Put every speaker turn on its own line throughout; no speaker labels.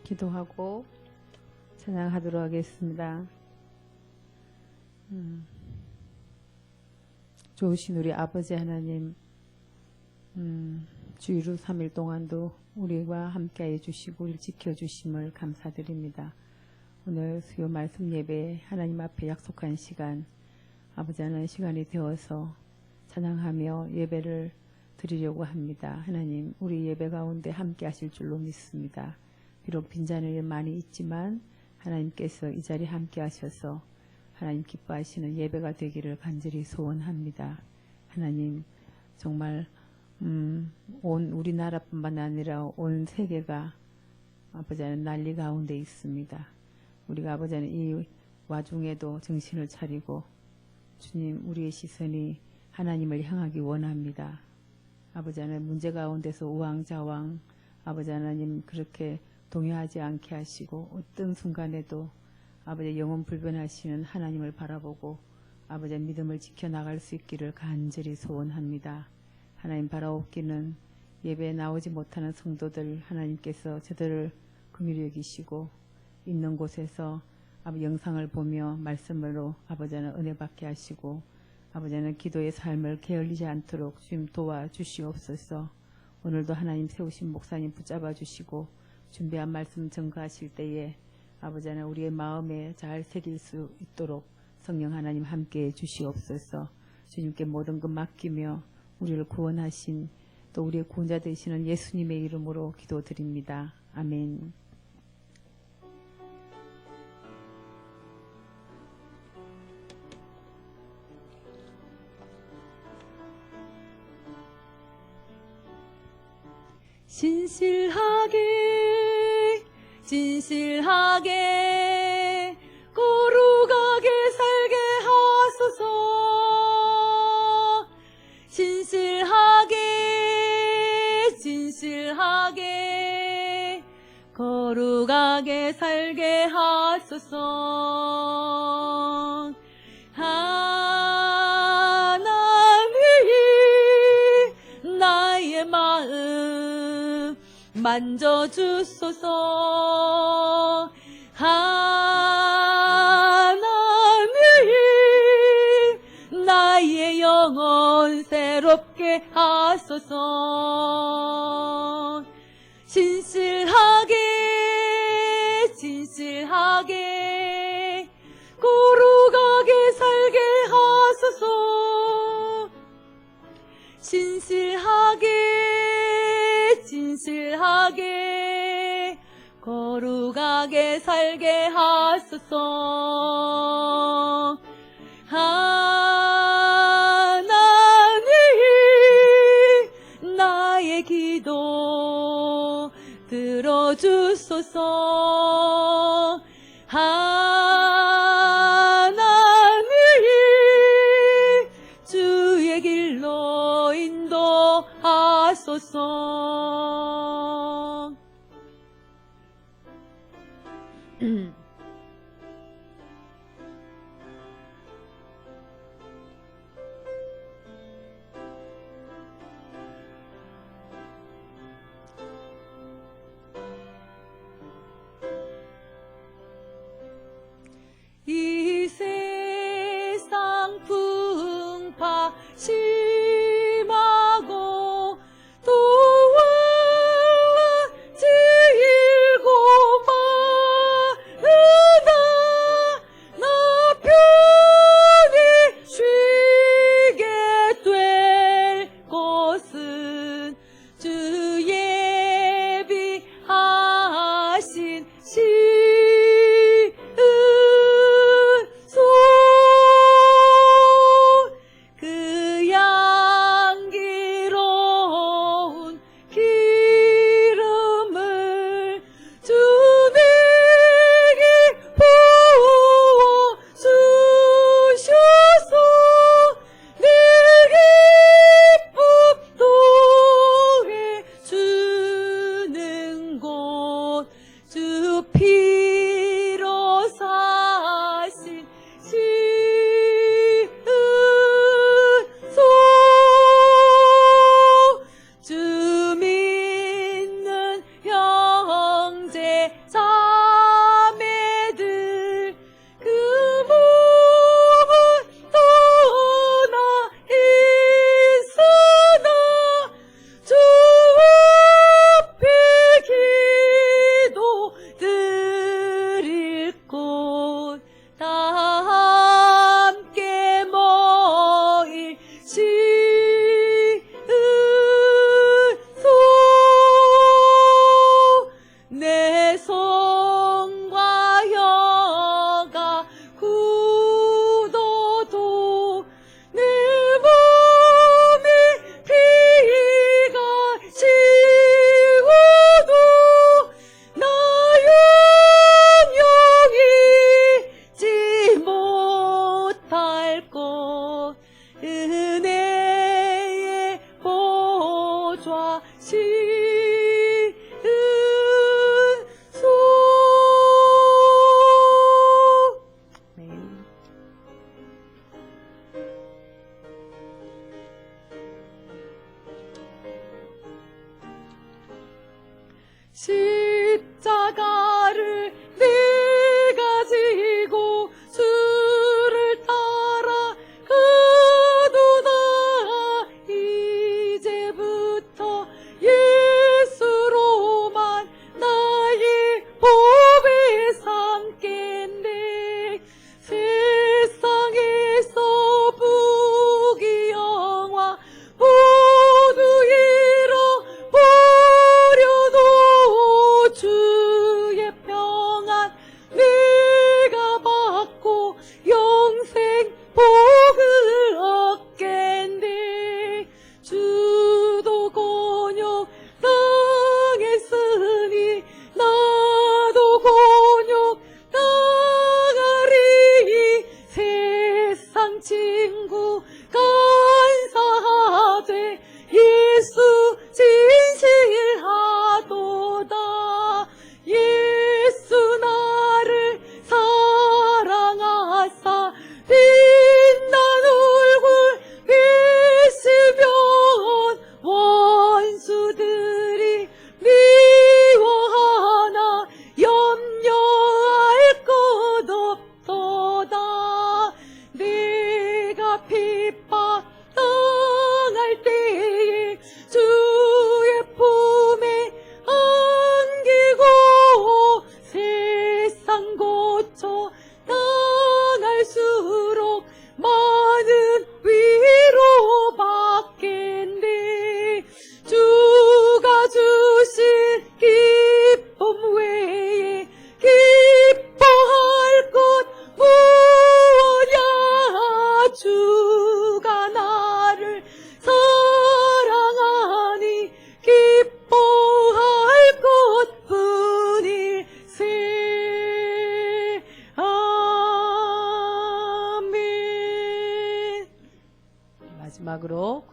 기도하고 찬양하도록 하겠습니다. 좋으신 우리 아버지 하나님, 주일후 3일 동안도 우리와 함께해 주시고 우리를 지켜주심을 감사드립니다. 오늘 수요 말씀 예배 하나님 앞에 약속한 시간, 아버지 하나님 시간이 되어서 찬양하며 예배를 드리려고 합니다. 하나님, 우리 예배 가운데 함께 하실 줄로 믿습니다. 비록 빈자리는 많이 있지만 하나님께서 이 자리에 함께 하셔서 하나님 기뻐하시는 예배가 되기를 간절히 소원합니다. 하나님, 정말 온 우리나라뿐만 아니라 온 세계가 아버지 하나님 난리 가운데 있습니다. 우리가 아버지 하나님 이 와중에도 정신을 차리고 주님, 우리의 시선이 하나님을 향하기 원합니다. 아버지 하나님 문제 가운데서 우왕좌왕 아버지 하나님 그렇게 동요하지 않게 하시고 어떤 순간에도 아버지 영혼 불변하시는 하나님을 바라보고 아버지 믿음을 지켜나갈 수 있기를 간절히 소원합니다. 하나님 바라옵기는 예배에 나오지 못하는 성도들 하나님께서 저들을 긍휼히 여기시고 있는 곳에서 아버지 영상을 보며 말씀으로 아버지는 은혜 받게 하시고 아버지는 기도의 삶을 게을리지 않도록 주님 도와주시옵소서. 오늘도 하나님 세우신 목사님 붙잡아 주시고 준비한 말씀 전가하실 때에 아버지는 우리의 마음에 잘 새길 수 있도록 성령 하나님 함께해 주시옵소서. 주님께 모든 것 맡기며 우리를 구원하신 또 우리의 구원자 되시는 예수님의 이름으로 기도드립니다. 아멘. 진실하게 거룩하게 살게 하소서. 진실하게 거룩하게 살게 하소서. 하나님 나의 마음 만져주소서. 하나님 나의 영혼 새롭게 하소서. 진실하게 거룩하게 살게 하소서. 진실하게 거룩하게 살게 하소서. 하나님 나의 기도 들어주소서. 하나님 주의 길로 인도하소서. 이 세상 풍파 심하고 또한 일곱 마음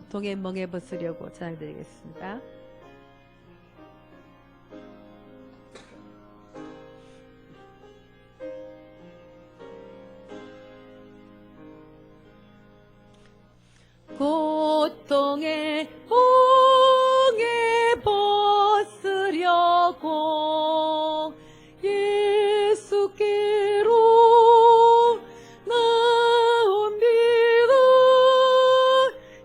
고통의 멍에 벗으려고 찬양드리겠습니다. 고통의 멍에 벗으려고 예수께로 나옵니다.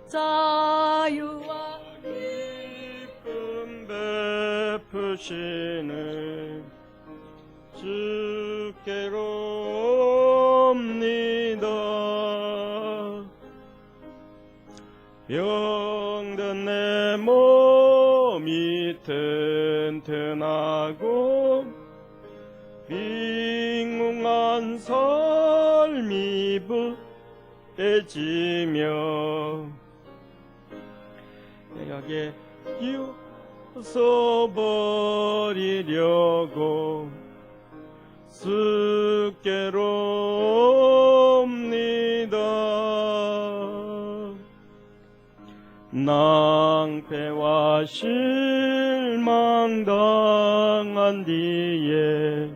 자유와
기쁨 베푸시는 주께로 옵니다. 병든 내 몸이 튼튼하고 빈궁한 삶이 부해지며 내게 이웃어버리려고 주께로 옵니다. 낭패와 실망 당한 뒤에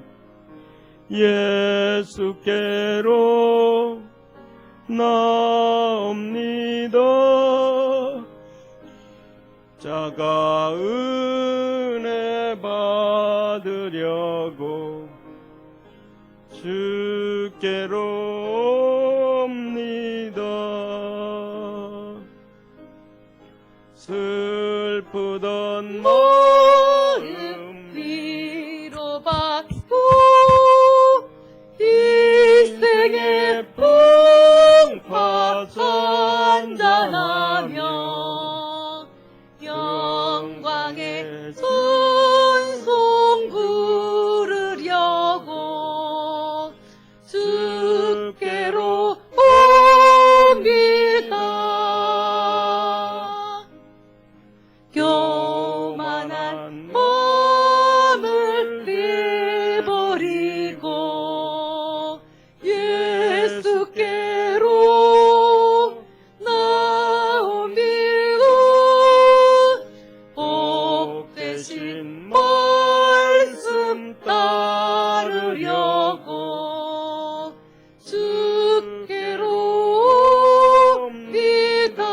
예수께로 나옵니다. 자가 은혜 받으려고 주께로 옵니다. 슬프던 마음
위로받고 일생의 풍파 잔잔하며 영광의 찬송 부르려고 주께로 옵니다. 교만한 마음을 내버리고 예수께로 나옵니다. 복 대신 말씀 따르려고 주께로 옵니다.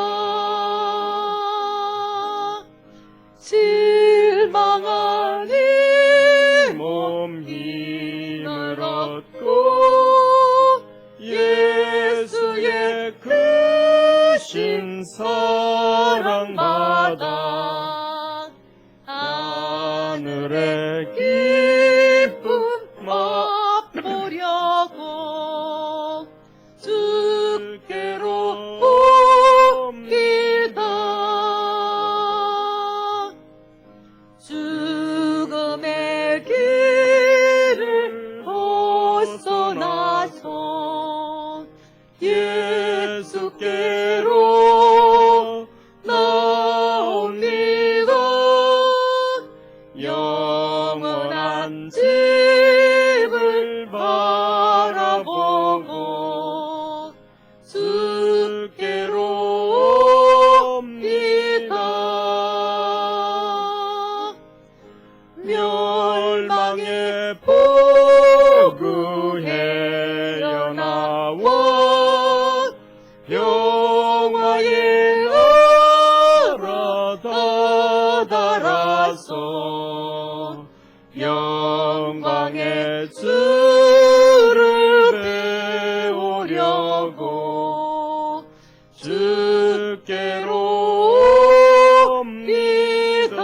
실망한 이
몸 힘을 얻고 예수의 크신 사랑 받아 하늘의 기쁨
맛보려고 주께로 옵니다. 죽음의 길을 벗어나서 예수께로 나옵니다. 영원한 집을 바라보고 주께로 옵니다. 멸망의 포구에 나와 영화의 나라 다다라서 영광의 주를 배우려고 주께로 옵니다.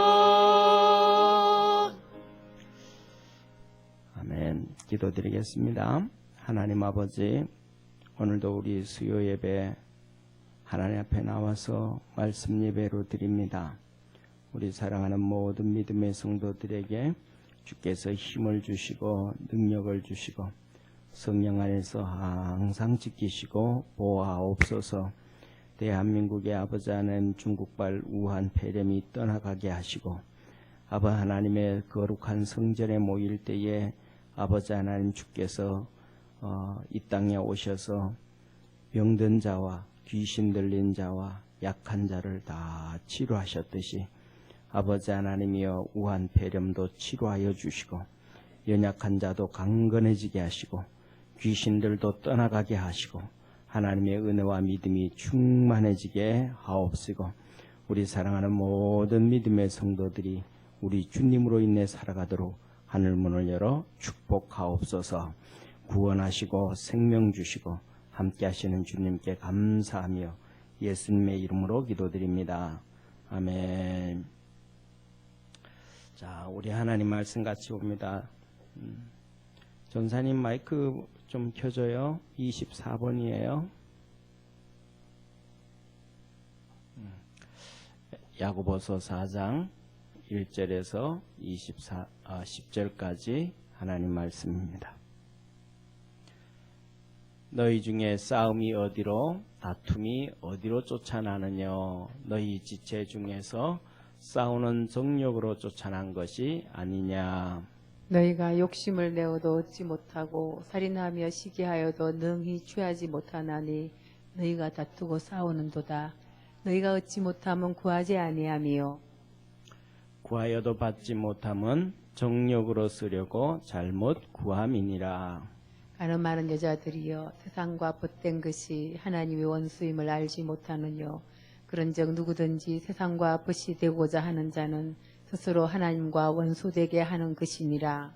아멘. 기도드리겠습니다. 하나님 아버지, 오늘도 우리 수요 예배 하나님 앞에 나와서 말씀 예배로 드립니다. 우리 사랑하는 모든 믿음의 성도들에게 주께서 힘을 주시고 능력을 주시고 성령 안에서 항상 지키시고 보호하옵소서. 대한민국의 아버지 하나님, 중국발 우한 폐렴이 떠나가게 하시고 아바 하나님의 거룩한 성전에 모일 때에 아버지 하나님 주께서 이 땅에 오셔서 병든 자와 귀신 들린 자와 약한 자를 다 치료하셨듯이 아버지 하나님이여 우한 폐렴도 치료하여 주시고 연약한 자도 강건해지게 하시고 귀신들도 떠나가게 하시고 하나님의 은혜와 믿음이 충만해지게 하옵시고 우리 사랑하는 모든 믿음의 성도들이 우리 주님으로 인해 살아가도록 하늘문을 열어 축복하옵소서. 구원하시고 생명 주시고 함께 하시는 주님께 감사하며 예수님의 이름으로 기도드립니다. 아멘. 자, 우리 하나님 말씀 같이 봅니다. 전사님 마이크 좀 켜줘요. 24번이에요. 야고보서 4장 1절에서 10절까지 하나님 말씀입니다. 너희 중에 싸움이 어디로 다툼이 어디로 쫓아나느냐. 너희 지체 중에서 싸우는 정욕으로 쫓아난 것이 아니냐.
너희가 욕심을 내어도 얻지 못하고 살인하며 시기하여도 능히 취하지 못하나니 너희가 다투고 싸우는도다. 너희가 얻지 못하면 구하지 아니하며
구하여도 받지 못함은 정욕으로 쓰려고 잘못 구함이니라.
가늠하는 여자들이여 세상과 벗된 것이 하나님의 원수임을 알지 못하느뇨. 그런즉 누구든지 세상과 벗이 되고자 하는 자는 스스로 하나님과 원수되게 하는 것이니라.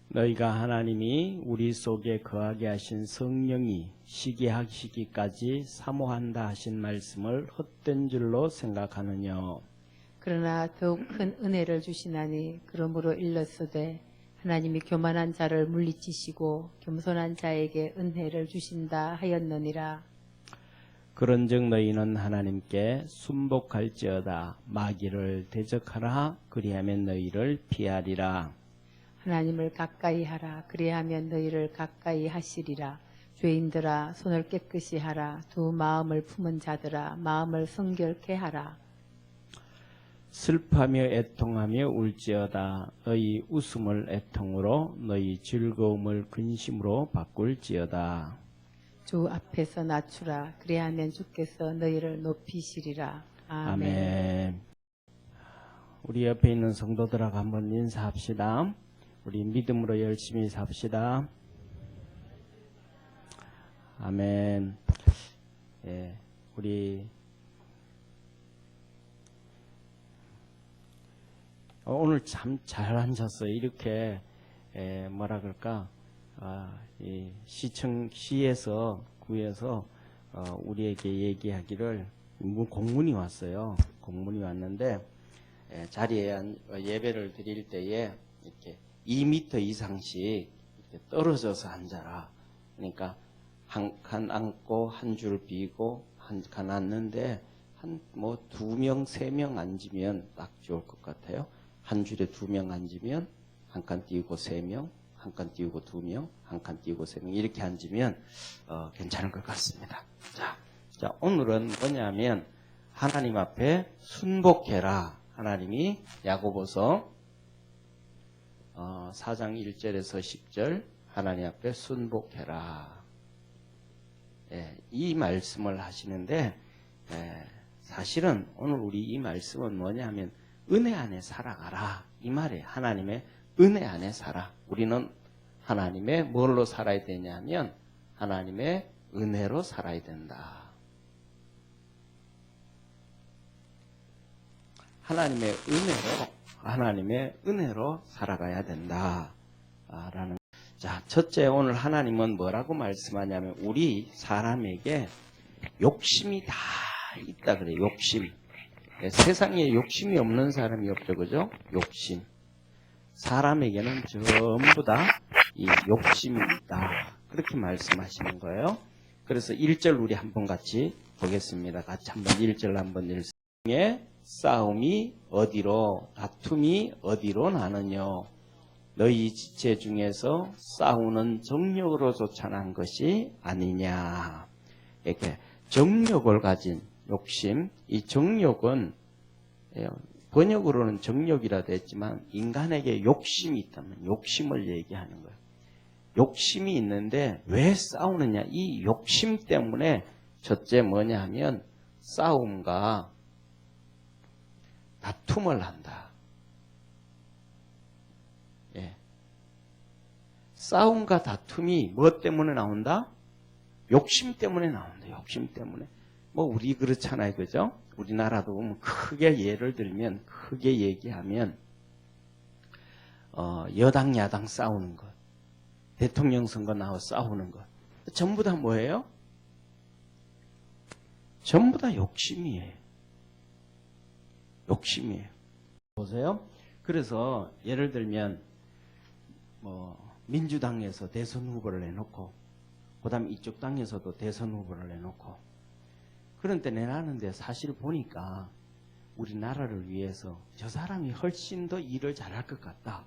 너희가 하나님이 우리 속에 거하게 하신 성령이 시기하시기까지 사모한다 하신 말씀을 헛된 줄로 생각하느냐.
그러나 더욱 큰 은혜를 주시나니 그러므로 일렀으되 하나님이 교만한 자를 물리치시고 겸손한 자에게 은혜를 주신다 하였느니라.
그런즉 너희는 하나님께 순복할지어다. 마귀를 대적하라. 그리하면 너희를 피하리라.
하나님을 가까이 하라. 그리하면 너희를 가까이 하시리라. 죄인들아 손을 깨끗이 하라. 두 마음을 품은 자들아 마음을 성결케 하라.
슬퍼하며 애통하며 울지어다. 너희 웃음을 애통으로 너희 즐거움을 근심으로 바꿀지어다.
주 앞에서 낮추라. 그리하면 주께서 너희를 높이시리라. 아멘.
아멘. 우리 옆에 있는 성도들하고 한번 인사합시다. 우리 믿음으로 열심히 삽시다. 아멘. 예, 우리 오늘 참 잘 앉았어요. 이렇게 뭐라 그럴까? 이 시에서 구에서 우리에게 얘기하기를 공문이 왔어요. 공문이 왔는데 자리에 예배를 드릴 때에 이렇게 2m 이상씩 이렇게 떨어져서 앉아라. 그러니까 한 칸 앉고 한 줄 비고 한 칸 앉는데 한 뭐 2명, 3명 앉으면 딱 좋을 것 같아요. 한 줄에 2명 앉으면 한 칸 띄우고 3명, 한 칸 띄우고 2명, 한 칸 띄우고 3명 이렇게 앉으면 괜찮을 것 같습니다. 자, 오늘은 뭐냐면 하나님 앞에 순복해라. 하나님이 야고보서 4장 1절에서 10절 하나님 앞에 순복해라. 이 말씀을 하시는데 사실은 오늘 우리 이 말씀은 뭐냐면 은혜 안에 살아가라. 이 말이에요. 하나님의 은혜 안에 살아. 우리는 하나님의 뭘로 살아야 되냐면 하나님의 은혜로 살아야 된다. 하나님의 은혜로 살아가야 된다. 라는. 자, 첫째 오늘 하나님은 뭐라고 말씀하냐면 우리 사람에게 욕심이 다 있다 그래요. 욕심. 세상에 욕심이 없는 사람이 없죠. 그죠? 욕심. 사람에게는 전부 다 이 욕심이 있다. 그렇게 말씀하시는 거예요. 그래서 1절 우리 한번 같이 보겠습니다. 같이 한번 1절 한번 읽습니다. 싸움이 어디로 다툼이 어디로 나느냐. 너희 지체 중에서 싸우는 정욕으로 쫓아난 것이 아니냐. 이렇게 정욕을 가진 욕심. 이 정욕은 번역으로는 정욕이라 됐지만 인간에게 욕심이 있다면 욕심을 얘기하는 거예요. 욕심이 있는데 왜 싸우느냐. 이 욕심 때문에 첫째 뭐냐 하면 싸움과 다툼을 한다. 예. 싸움과 다툼이 뭐 때문에 나온다? 욕심 때문에 나온다. 욕심 때문에. 뭐 우리 그렇잖아요. 그죠? 우리나라도 보면 크게 예를 들면 크게 얘기하면 여당 야당 싸우는 것, 대통령 선거 나와 싸우는 것 전부 다 뭐예요? 전부 다 욕심이에요. 욕심이에요. 보세요. 그래서 예를 들면 민주당에서 대선 후보를 내놓고 그다음 이쪽 당에서도 대선 후보를 내놓고 그런데 내놨는데 사실 보니까 우리나라를 위해서 저 사람이 훨씬 더 일을 잘할 것 같다.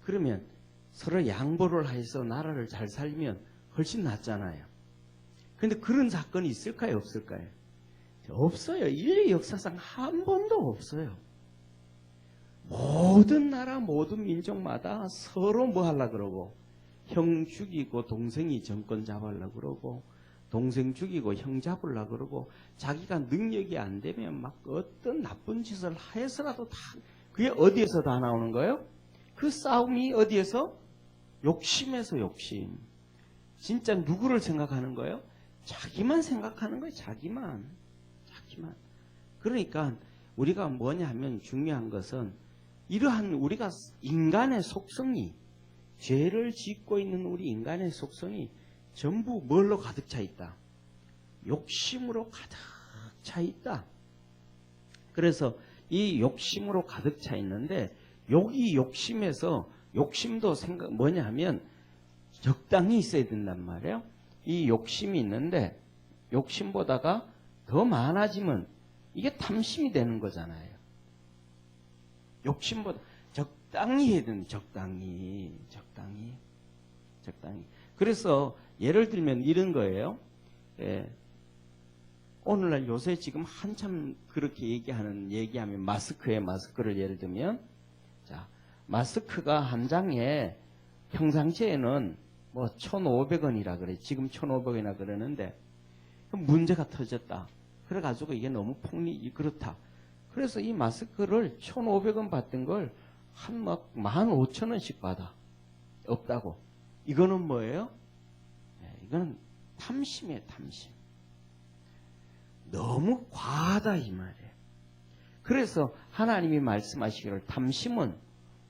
그러면 서로 양보를 해서 나라를 잘 살면 훨씬 낫잖아요. 근데 그런 사건이 있을까요? 없을까요? 없어요. 인류 역사상 한 번도 없어요. 모든 나라, 모든 민족마다 서로 뭐 하려고 그러고 형 죽이고 동생이 정권 잡으려고 그러고 동생 죽이고 형 잡으려고 그러고 자기가 능력이 안 되면 막 어떤 나쁜 짓을 해서라도 다 그게 어디에서 다 나오는 거예요? 그 싸움이 어디에서? 욕심에서 욕심. 진짜 누구를 생각하는 거예요? 자기만 생각하는 거예요. 자기만. 그러니까 우리가 뭐냐 하면 중요한 것은 이러한 우리가 인간의 속성이 죄를 짓고 있는 우리 인간의 속성이 전부 뭘로 가득 차 있다? 욕심으로 가득 차 있다. 그래서 이 욕심으로 가득 차 있는데 이 욕심에서 욕심도 뭐냐 하면 적당히 있어야 된단 말이에요. 이 욕심이 있는데 욕심보다가 더 많아지면 이게 탐심이 되는 거잖아요. 욕심보다 적당히 해야 되는 적당히. 그래서 예를 들면 이런 거예요. 오늘날 요새 지금 한참 그렇게 얘기하면 마스크를 예를 들면 자 마스크가 한 장에 평상시에는 뭐 1,500원이라 그래. 지금 1,500원이나 그러는데 문제가 터졌다. 그래가지고 이게 너무 그렇다. 그래서 이 마스크를 1,500원 받던 걸 한 막 15,000원씩 받아. 없다고. 이거는 뭐예요? 이거는 탐심이에요. 탐심. 너무 과하다 이 말이에요. 그래서 하나님이 말씀하시기를 탐심은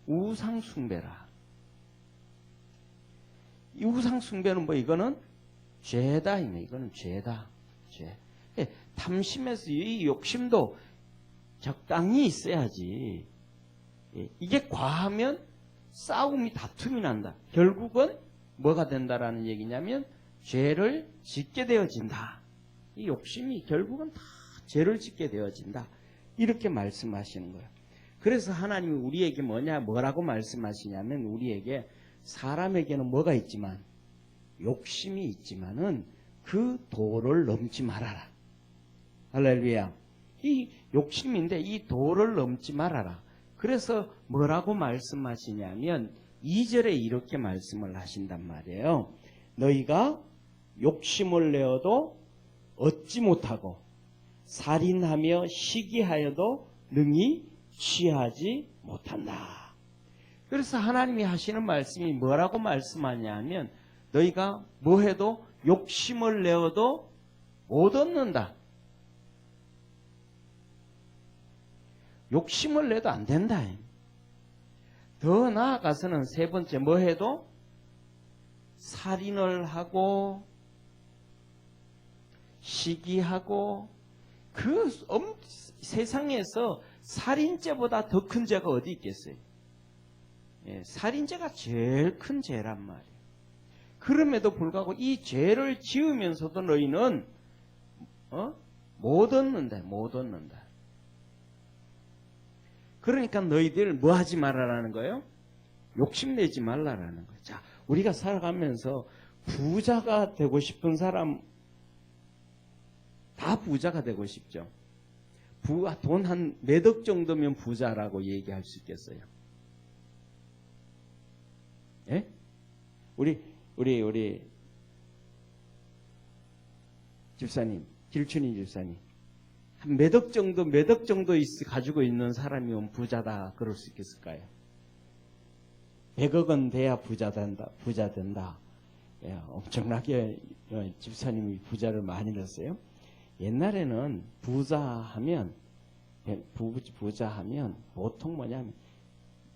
우상숭배라. 이 우상숭배는 뭐 이거는 죄다. 이거는 죄다. 죄. 탐심에서 이 욕심도 적당히 있어야지. 이게 과하면 싸움이 다툼이 난다. 결국은 뭐가 된다라는 얘기냐면 죄를 짓게 되어진다. 이 욕심이 결국은 다 죄를 짓게 되어진다. 이렇게 말씀하시는 거예요. 그래서 하나님이 우리에게 뭐라고 말씀하시냐면 우리에게 사람에게는 뭐가 있지만 욕심이 있지만은 그 도를 넘지 말아라. 할렐루야. 이 욕심인데 이 도를 넘지 말아라. 그래서 뭐라고 말씀하시냐면 2절에 이렇게 말씀을 하신단 말이에요. 너희가 욕심을 내어도 얻지 못하고 살인하며 시기하여도 능히 취하지 못한다. 그래서 하나님이 하시는 말씀이 뭐라고 말씀하냐면 너희가 뭐 해도 욕심을 내어도 못 얻는다. 욕심을 내도 안 된다. 더 나아가서는 세 번째 뭐 해도 살인을 하고 시기하고 세상에서 살인죄보다 더 큰 죄가 어디 있겠어요? 살인죄가 제일 큰 죄란 말이에요. 그럼에도 불구하고 이 죄를 지으면서도 너희는 못 얻는다. 그러니까 너희들 뭐 하지 말라라는 거예요? 욕심내지 말라라는 거예요. 자, 우리가 살아가면서 부자가 되고 싶은 사람 다 부자가 되고 싶죠. 돈 한 몇 억 정도면 부자라고 얘기할 수 있겠어요. 예? 우리 집사님, 길춘희 집사님. 한 몇 억 정도 가지고 있는 사람이면 부자다 그럴 수 있겠을까요? 100억은 돼야 부자 된다. 예, 엄청나게 집사님이 부자를 많이 냈어요. 옛날에는 부자하면 보통 뭐냐면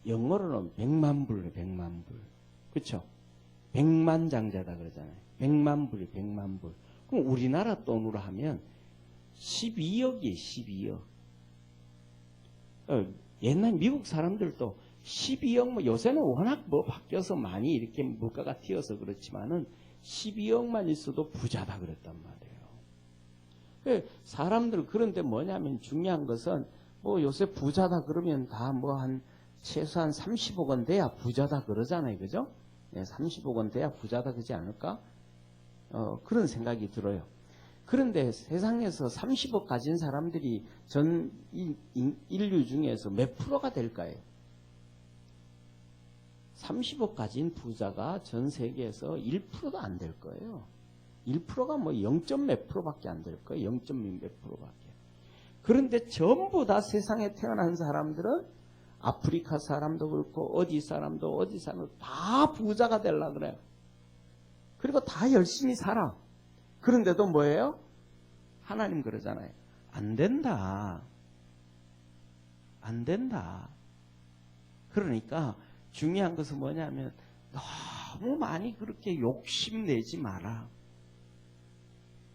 영어로는 100만 불. 그렇죠? 백만장자다 그러잖아요. 100만 불. 그럼 우리나라 돈으로 하면 12억이에요. 12억. 옛날 미국 사람들도 12억, 요새는 워낙 바뀌어서 많이 이렇게 물가가 튀어서 그렇지만은 12억만 있어도 부자다 그랬단 말이에요. 사람들, 그런데 뭐냐면 중요한 것은 요새 부자다 그러면 다 최소한 30억은 돼야 부자다 그러잖아요. 그죠? 네, 30억은 돼야 부자다 그러지 않을까? 그런 생각이 들어요. 그런데 세상에서 30억 가진 사람들이 전 인류 중에서 몇 프로가 될까요? 30억 가진 부자가 전 세계에서 1%도 안 될 거예요. 1%가 0. 몇 프로밖에 안 될 거예요. 0. 몇 프로밖에. 그런데 전부 다 세상에 태어난 사람들은 아프리카 사람도 그렇고 어디 사람도 다 부자가 되려고 그래요. 그리고 다 열심히 살아. 그런데도 뭐예요? 하나님 그러잖아요. 안 된다. 그러니까 중요한 것은 뭐냐면 너무 많이 그렇게 욕심내지 마라.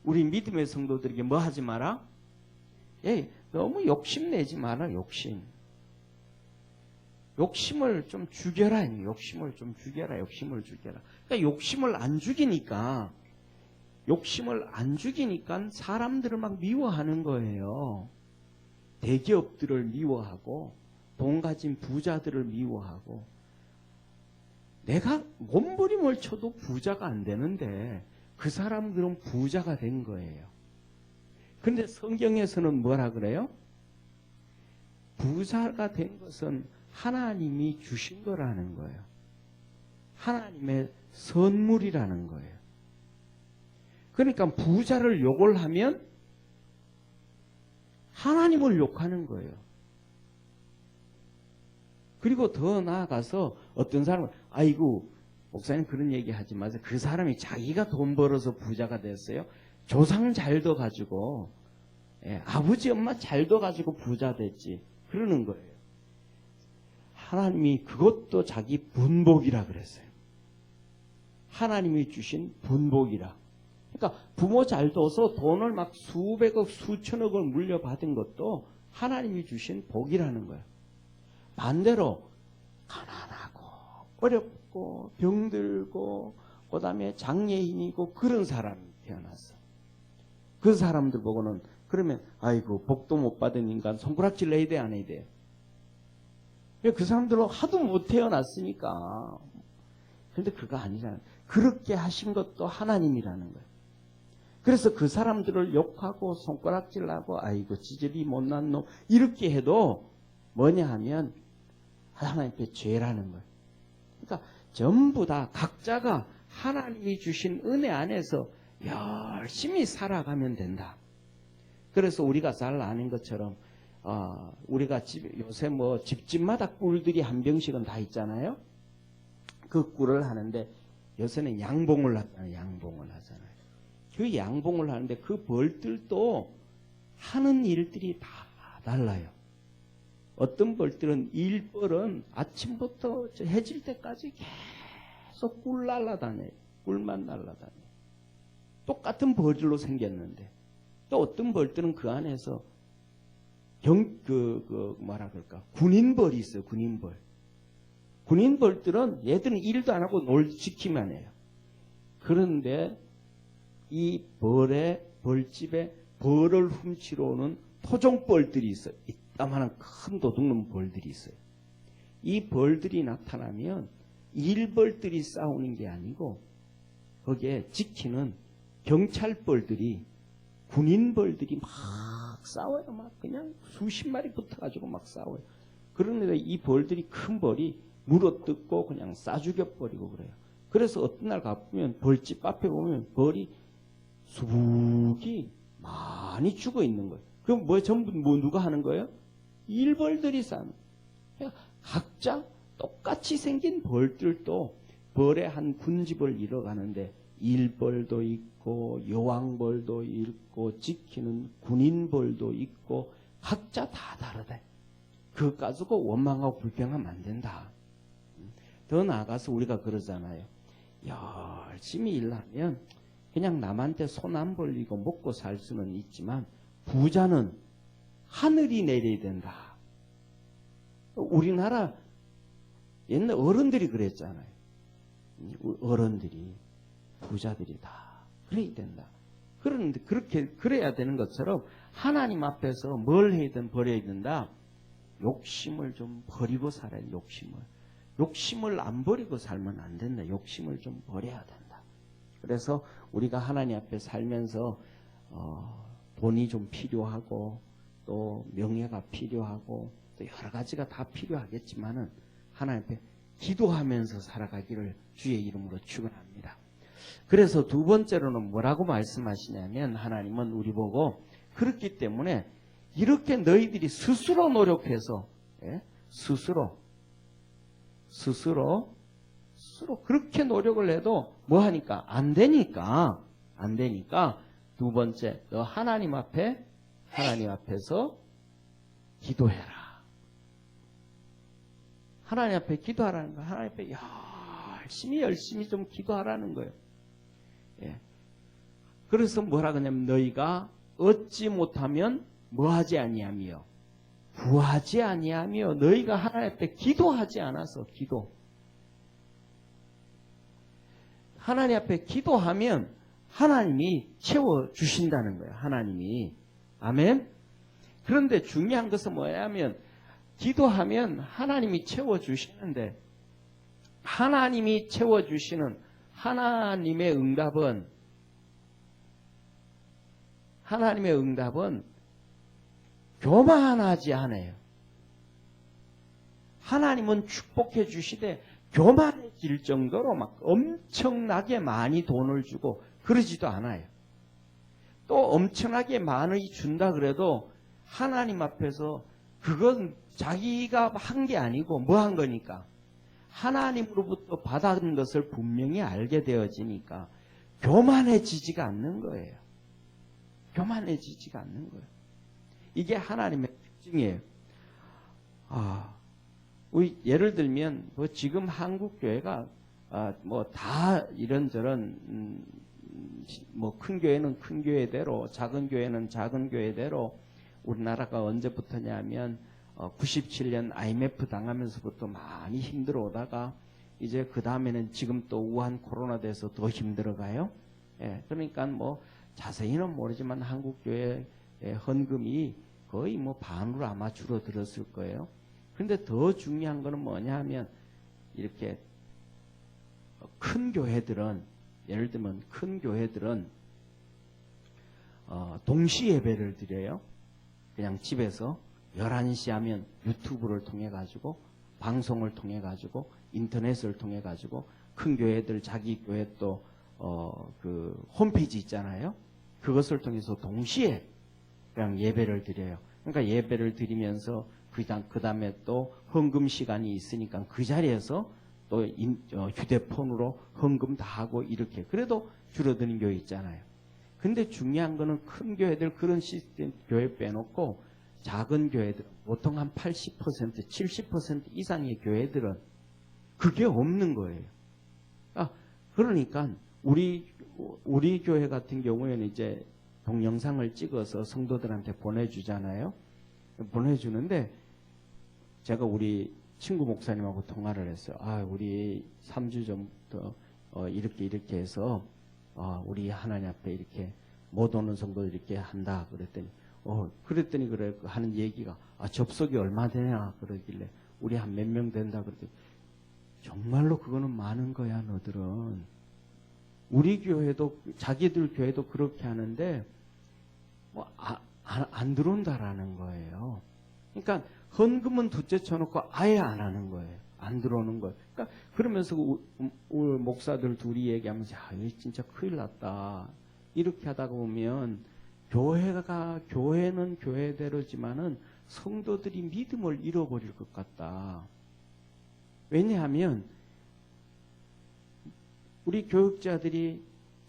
우리 믿음의 성도들에게 뭐 하지 마라? 너무 욕심내지 마라. 욕심을 좀 죽여라. 욕심을 죽여라. 그러니까 욕심을 안 죽이니까 사람들을 막 미워하는 거예요. 대기업들을 미워하고 돈 가진 부자들을 미워하고 내가 몸부림을 쳐도 부자가 안 되는데 그 사람들은 부자가 된 거예요. 그런데 성경에서는 뭐라 그래요? 부자가 된 것은 하나님이 주신 거라는 거예요. 하나님의 선물이라는 거예요. 그러니까 부자를 욕을 하면 하나님을 욕하는 거예요. 그리고 더 나아가서 어떤 사람은 아이고 목사님 그런 얘기 하지 마세요. 그 사람이 자기가 돈 벌어서 부자가 됐어요. 조상 잘도 가지고 아버지 엄마 잘도 가지고 부자 됐지. 그러는 거예요. 하나님이 그것도 자기 분복이라 그랬어요. 하나님이 주신 분복이라. 그러니까 부모 잘 둬서 돈을 막 수백억, 수천억을 물려받은 것도 하나님이 주신 복이라는 거예요. 반대로 가난하고 어렵고 병들고 그다음에 장애인이고 그런 사람이 태어났어. 그 사람들 보고는 그러면 아이고 복도 못 받은 인간 손가락질 내야 돼 안 해야 돼? 그 사람들은 하도 못 태어났으니까. 그런데 그거 아니잖아요. 그렇게 하신 것도 하나님이라는 거예요. 그래서 그 사람들을 욕하고 손가락질하고 아이고 지질이 못난 놈 이렇게 해도 뭐냐 하면 하나님 앞에 죄라는 거예요. 그러니까 전부 다 각자가 하나님이 주신 은혜 안에서 열심히 살아가면 된다. 그래서 우리가 잘 아는 것처럼 우리가 요새 집집마다 꿀들이 한 병씩은 다 있잖아요. 그 꿀을 하는데 요새는 양봉을 하잖아요. 그 양봉을 하는데 그 벌들도 하는 일들이 다 달라요. 어떤 벌들은 일벌은 아침부터 해질 때까지 계속 꿀만 날라다녀요. 똑같은 벌들로 생겼는데 또 어떤 벌들은 그 안에서 군인벌이 있어요. 군인벌들은 얘들은 일도 안 하고 지키만 해요. 그런데 이 벌집에 벌을 훔치러 오는 토종벌들이 있어요. 이따만한 큰 도둑놈 벌들이 있어요. 이 벌들이 나타나면 일벌들이 싸우는 게 아니고 거기에 지키는 경찰벌들이 군인벌들이 막 싸워요. 막 그냥 수십 마리 붙어가지고 막 싸워요. 그런데 이 벌들이 큰 벌이 물어뜯고 그냥 싸죽여버리고 그래요. 그래서 어떤 날 가보면 벌집 앞에 보면 벌이 수북이 많이 죽어 있는 거예요. 그럼 뭐 전부 뭐 누가 하는 거예요? 일벌들이 싸는. 각자 똑같이 생긴 벌들도 벌의 한 군집을 이뤄가는데 일벌도 있고 여왕벌도 있고 지키는 군인벌도 있고 각자 다 다르대. 그거 가지고 원망하고 불평하면 안 된다. 더 나아가서 우리가 그러잖아요. 열심히 일하면 그냥 남한테 손 안 벌리고 먹고 살 수는 있지만 부자는 하늘이 내려야 된다. 우리나라 옛날 어른들이 그랬잖아요. 어른들이 부자들이 다 그래야 된다. 그런데 그렇게 그래야 되는 것처럼 하나님 앞에서 뭘 해야든 버려야 된다. 욕심을 좀 버리고 살아야 돼. 욕심을 안 버리고 살면 안 된다. 욕심을 좀 버려야 된다. 그래서 우리가 하나님 앞에 살면서 돈이 좀 필요하고 또 명예가 필요하고 또 여러 가지가 다 필요하겠지만은 하나님 앞에 기도하면서 살아가기를 주의 이름으로 축원합니다. 그래서 두 번째로는 뭐라고 말씀하시냐면 하나님은 우리 보고 그렇기 때문에 이렇게 너희들이 스스로 노력해서 스스로 그렇게 노력을 해도 뭐하니까 안 되니까 두 번째 너 하나님 앞에서 기도해라. 하나님 앞에 기도하라는 거예요. 하나님 앞에 열심히 좀 기도하라는 거예요. 예. 그래서 뭐라 그러냐면 너희가 얻지 못하면 뭐하지 아니하며 구하지 아니하며 너희가 하나님 앞에 기도하지 않아서 하나님 앞에 기도하면 하나님이 채워주신다는 거예요. 하나님이. 아멘. 그런데 중요한 것은 뭐냐면 기도하면 하나님이 채워주시는데 하나님이 채워주시는 하나님의 응답은 교만하지 않아요. 하나님은 축복해 주시되 교만해질 정도로 막 엄청나게 많이 돈을 주고 그러지도 않아요. 또 엄청나게 많이 준다 그래도 하나님 앞에서 그건 자기가 한 게 아니고 뭐 한 거니까 하나님으로부터 받은 것을 분명히 알게 되어지니까 교만해지지가 않는 거예요. 이게 하나님의 특징이에요. 우리 예를 들면 뭐 지금 한국 교회가 뭐 다 이런저런 뭐 큰 교회는 큰 교회대로 작은 교회는 작은 교회대로 우리나라가 언제부터냐면 97년 IMF 당하면서부터 많이 힘들어 오다가 이제 그 다음에는 지금 또 우한 코로나 돼서 더 힘들어가요. 예, 그러니까 뭐 자세히는 모르지만 한국교회 헌금이 거의 뭐 반으로 아마 줄어들었을 거예요. 그런데 더 중요한 거는 뭐냐 하면 이렇게 큰 교회들은 예를 들면 큰 교회들은 동시 예배를 드려요. 그냥 집에서 11시 하면 유튜브를 통해 가지고 방송을 통해 가지고 인터넷을 통해 가지고 큰 교회들 자기 교회 또 그 홈페이지 있잖아요. 그것을 통해서 동시에 그냥 예배를 드려요. 그러니까 예배를 드리면서 그 다음에 또 헌금 시간이 있으니까 그 자리에서 또 휴대폰으로 헌금 다 하고 이렇게 그래도 줄어드는 교회 있잖아요. 근데 중요한 거는 큰 교회들 그런 시스템 교회 빼놓고 작은 교회들 보통 한 80%, 70% 이상의 교회들은 그게 없는 거예요. 그러니까 우리 교회 같은 경우에는 이제 동영상을 찍어서 성도들한테 보내주잖아요. 보내주는데 제가 우리 친구 목사님하고 통화를 했어요. 우리 3주 전부터 이렇게 해서 우리 하나님 앞에 이렇게 못 오는 성도들 이렇게 한다 그랬더니 그래 하는 얘기가 접속이 얼마 되냐 그러길래 우리 한 몇 명 된다 그랬더니 정말로 그거는 많은 거야 너들은. 우리 교회도 자기들 교회도 그렇게 하는데 뭐 안 들어온다라는 거예요. 그러니까 헌금은 둘째 쳐놓고 아예 안 하는 거예요. 안 들어오는 거예요. 그러니까 그러면서 우리 목사들 둘이 얘기하면서 이거 진짜 큰일 났다. 이렇게 하다가 보면 교회는 교회대로지만은 성도들이 믿음을 잃어버릴 것 같다. 왜냐하면 우리 교육자들이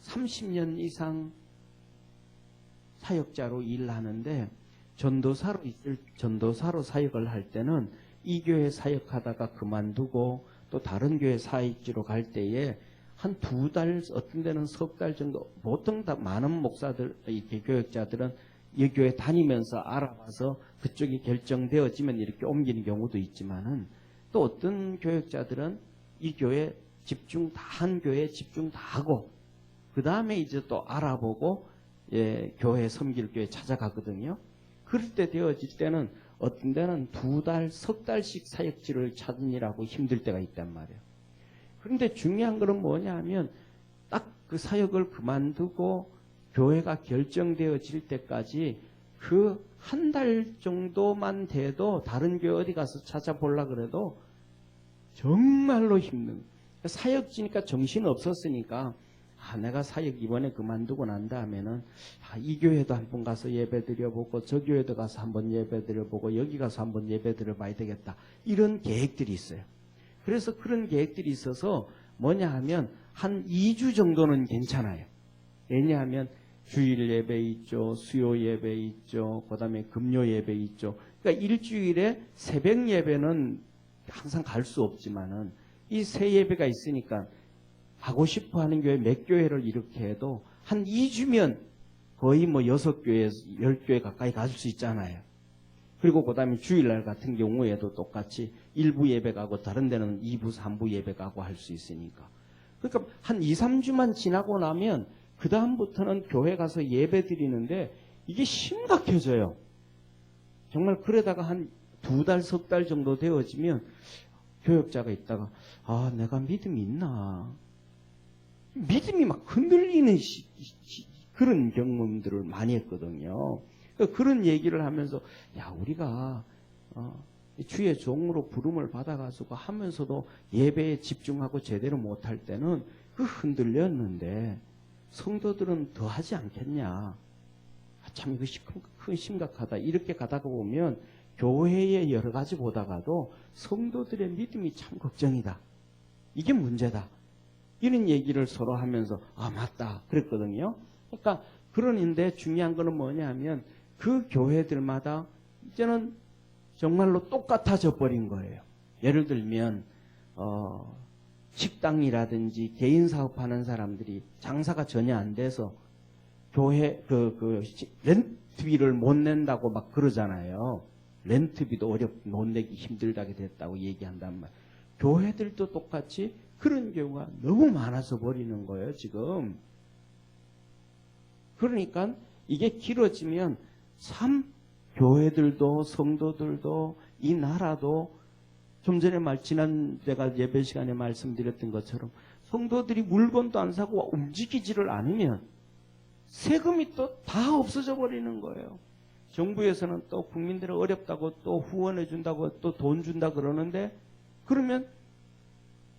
30년 이상 사역자로 일하는데 전도사로 사역을 할 때는 이 교회 사역하다가 그만두고 또 다른 교회 사역지로 갈 때에 한 2달, 어떤 데는 석 달 정도, 보통 다 많은 목사들, 이렇게 교육자들은 이 교회 다니면서 알아봐서 그쪽이 결정되어지면 이렇게 옮기는 경우도 있지만은 또 어떤 교육자들은 이 교회 집중 다 한 교회에 집중 다 하고 그 다음에 이제 또 알아보고 교회 섬길 교회 찾아가거든요. 그럴 때 되어질 때는 어떤 데는 2달, 석 달씩 사역지를 찾으느라고 힘들 때가 있단 말이에요. 그런데 중요한 것은 뭐냐 하면 딱 그 사역을 그만두고 교회가 결정되어질 때까지 그 한 달 정도만 돼도 다른 교회 어디 가서 찾아보려고 그래도 정말로 힘든 사역지니까 정신 없었으니까 내가 사역 이번에 그만두고 난 다음에는 이 교회도 한번 가서 예배 드려보고 저 교회도 가서 한번 예배 드려보고 여기 가서 한번 예배 드려봐야 되겠다. 이런 계획들이 있어요. 그래서 그런 계획들이 있어서 뭐냐 하면 한 2주 정도는 괜찮아요. 왜냐하면 주일 예배 있죠. 수요 예배 있죠. 그 다음에 금요 예배 있죠. 그러니까 일주일에 새벽 예배는 항상 갈 수 없지만은 이 세 예배가 있으니까 하고 싶어 하는 교회 몇 교회를 이렇게 해도 한 2주면 거의 뭐 6교회, 10교회 가까이 갈 수 있잖아요. 그리고 그 다음에 주일날 같은 경우에도 똑같이 1부 예배 가고 다른 데는 2부, 3부 예배 가고 할 수 있으니까. 그러니까 한 2, 3주만 지나고 나면 그 다음부터는 교회 가서 예배 드리는데 이게 심각해져요. 정말 그러다가 한 2달, 석 달 정도 되어지면 교역자가 있다가 내가 믿음이 있나? 믿음이 막 흔들리는 그런 경험들을 많이 했거든요. 그런 얘기를 하면서 우리가 주의 종으로 부름을 받아가지고 하면서도 예배에 집중하고 제대로 못할 때는 그 흔들렸는데 성도들은 더 하지 않겠냐. 참 이거 심각하다. 이렇게 가다가 보면 교회의 여러 가지 보다가도 성도들의 믿음이 참 걱정이다. 이게 문제다. 이런 얘기를 서로 하면서 맞다 그랬거든요. 그러니까 그러는데 중요한 거는 뭐냐 하면 그 교회들마다 이제는 정말로 똑같아져 버린 거예요. 예를 들면 식당이라든지 개인 사업하는 사람들이 장사가 전혀 안 돼서 교회 렌트비를 못 낸다고 막 그러잖아요. 렌트비도 못 내기 힘들다게 됐다고 얘기한단 말이에요. 교회들도 똑같이 그런 경우가 너무 많아져 버리는 거예요, 지금. 그러니까 이게 길어지면 참 교회들도 성도들도 이 나라도 좀 전에 지난 제가 예배 시간에 말씀드렸던 것처럼 성도들이 물건도 안 사고 움직이지를 않으면 세금이 또 다 없어져 버리는 거예요. 정부에서는 또 국민들은 어렵다고 또 후원해 준다고 또 돈 준다 그러는데 그러면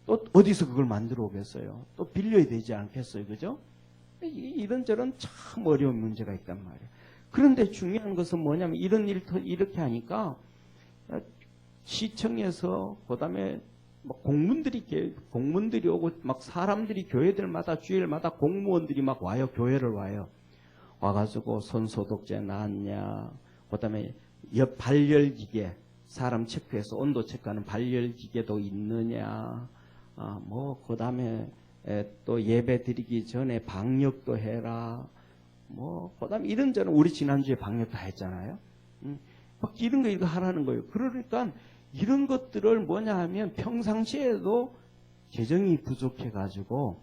또 어디서 그걸 만들어 오겠어요? 또 빌려야 되지 않겠어요? 그죠? 이런저런 참 어려운 문제가 있단 말이에요. 그런데 중요한 것은 뭐냐면 이런 일 이렇게 하니까 시청에서 그다음에 막 공문들이 오고 막 사람들이 교회들마다 주일마다 공무원들이 막 와요. 교회를 와요. 와가지고 손소독제 나왔냐, 그다음에 발열기계 사람 체크해서 온도 체크하는 발열기계도 있느냐, 그다음에 또 예배 드리기 전에 방역도 해라, 그다음에 이런저런 우리 지난주에 방역 다 했잖아요. 막 이런 거 이거 하라는 거예요. 그러니까 이런 것들을 뭐냐 하면 평상시에도 재정이 부족해가지고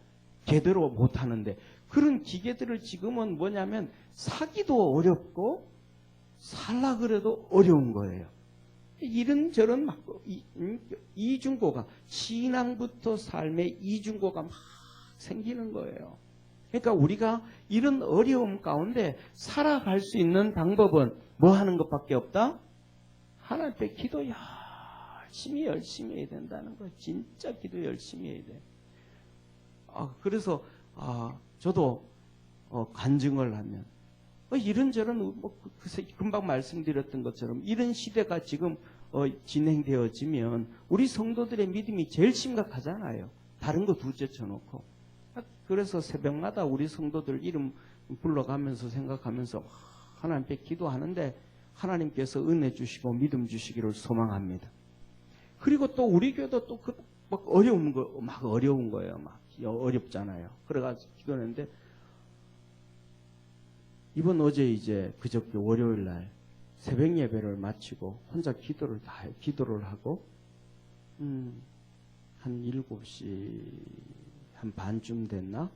제대로 못 하는데 그런 기계들을 지금은 뭐냐면 사기도 어렵고 살라 그래도 어려운 거예요. 이런저런 막 이중고가 신앙부터 삶의 이중고가 막 생기는 거예요. 그러니까 우리가 이런 어려움 가운데 살아갈 수 있는 방법은 뭐 하는 것밖에 없다? 하나님 앞에 기도 열심히 해야 된다는 거. 진짜 기도 열심히 해야 돼. 그래서 저도 간증을 하면 이런저런 금방 말씀드렸던 것처럼 이런 시대가 지금 진행되어지면 우리 성도들의 믿음이 제일 심각하잖아요. 다른 거 둘째 쳐놓고. 그래서 새벽마다 우리 성도들 이름 불러가면서 생각하면서 하나님께 기도하는데 하나님께서 은혜 주시고 믿음 주시기를 소망합니다. 그리고 또 우리 교회도 또 막 어려운 거예요. 막 어렵잖아요. 그래가지고 기도했는데 이번 어제 이제 그저께 월요일 날 새벽 예배를 마치고 혼자 기도를 하고 한 7시 한 반쯤 됐나?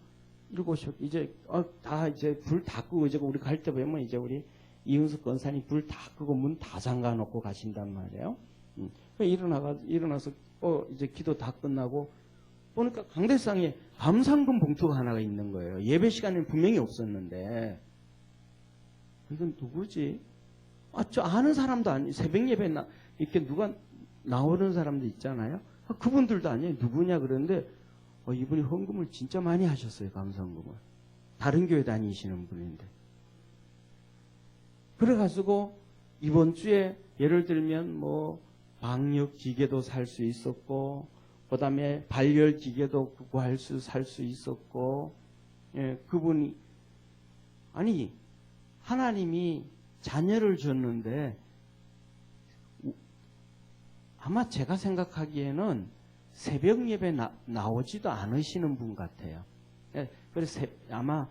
7시 이제 다 이제 불 다 끄고 이제 우리 갈 때 보면 이제 우리 이윤숙 권사님 불 다 끄고 문 다 잠가 놓고 가신단 말이에요. 일어나서 이제 기도 다 끝나고 보니까 강대상에 감상금 봉투가 하나가 있는 거예요. 예배 시간에는 분명히 없었는데 이건 누구지? 저 아는 사람도 아니 새벽 예배 이렇게 누가 나오는 사람도 있잖아요. 그분들도 아니에요. 누구냐 그러는데 이분이 헌금을 진짜 많이 하셨어요. 감상금을. 다른 교회 다니시는 분인데. 그래가지고 이번 주에 예를 들면 뭐 방역 기계도 살 수 있었고, 그 다음에 발열 기계도 살 수 있었고, 그분이 아니 하나님이 자녀를 줬는데 아마 제가 생각하기에는 새벽 예배 나오지도 않으시는 분 같아요. 그래서 아마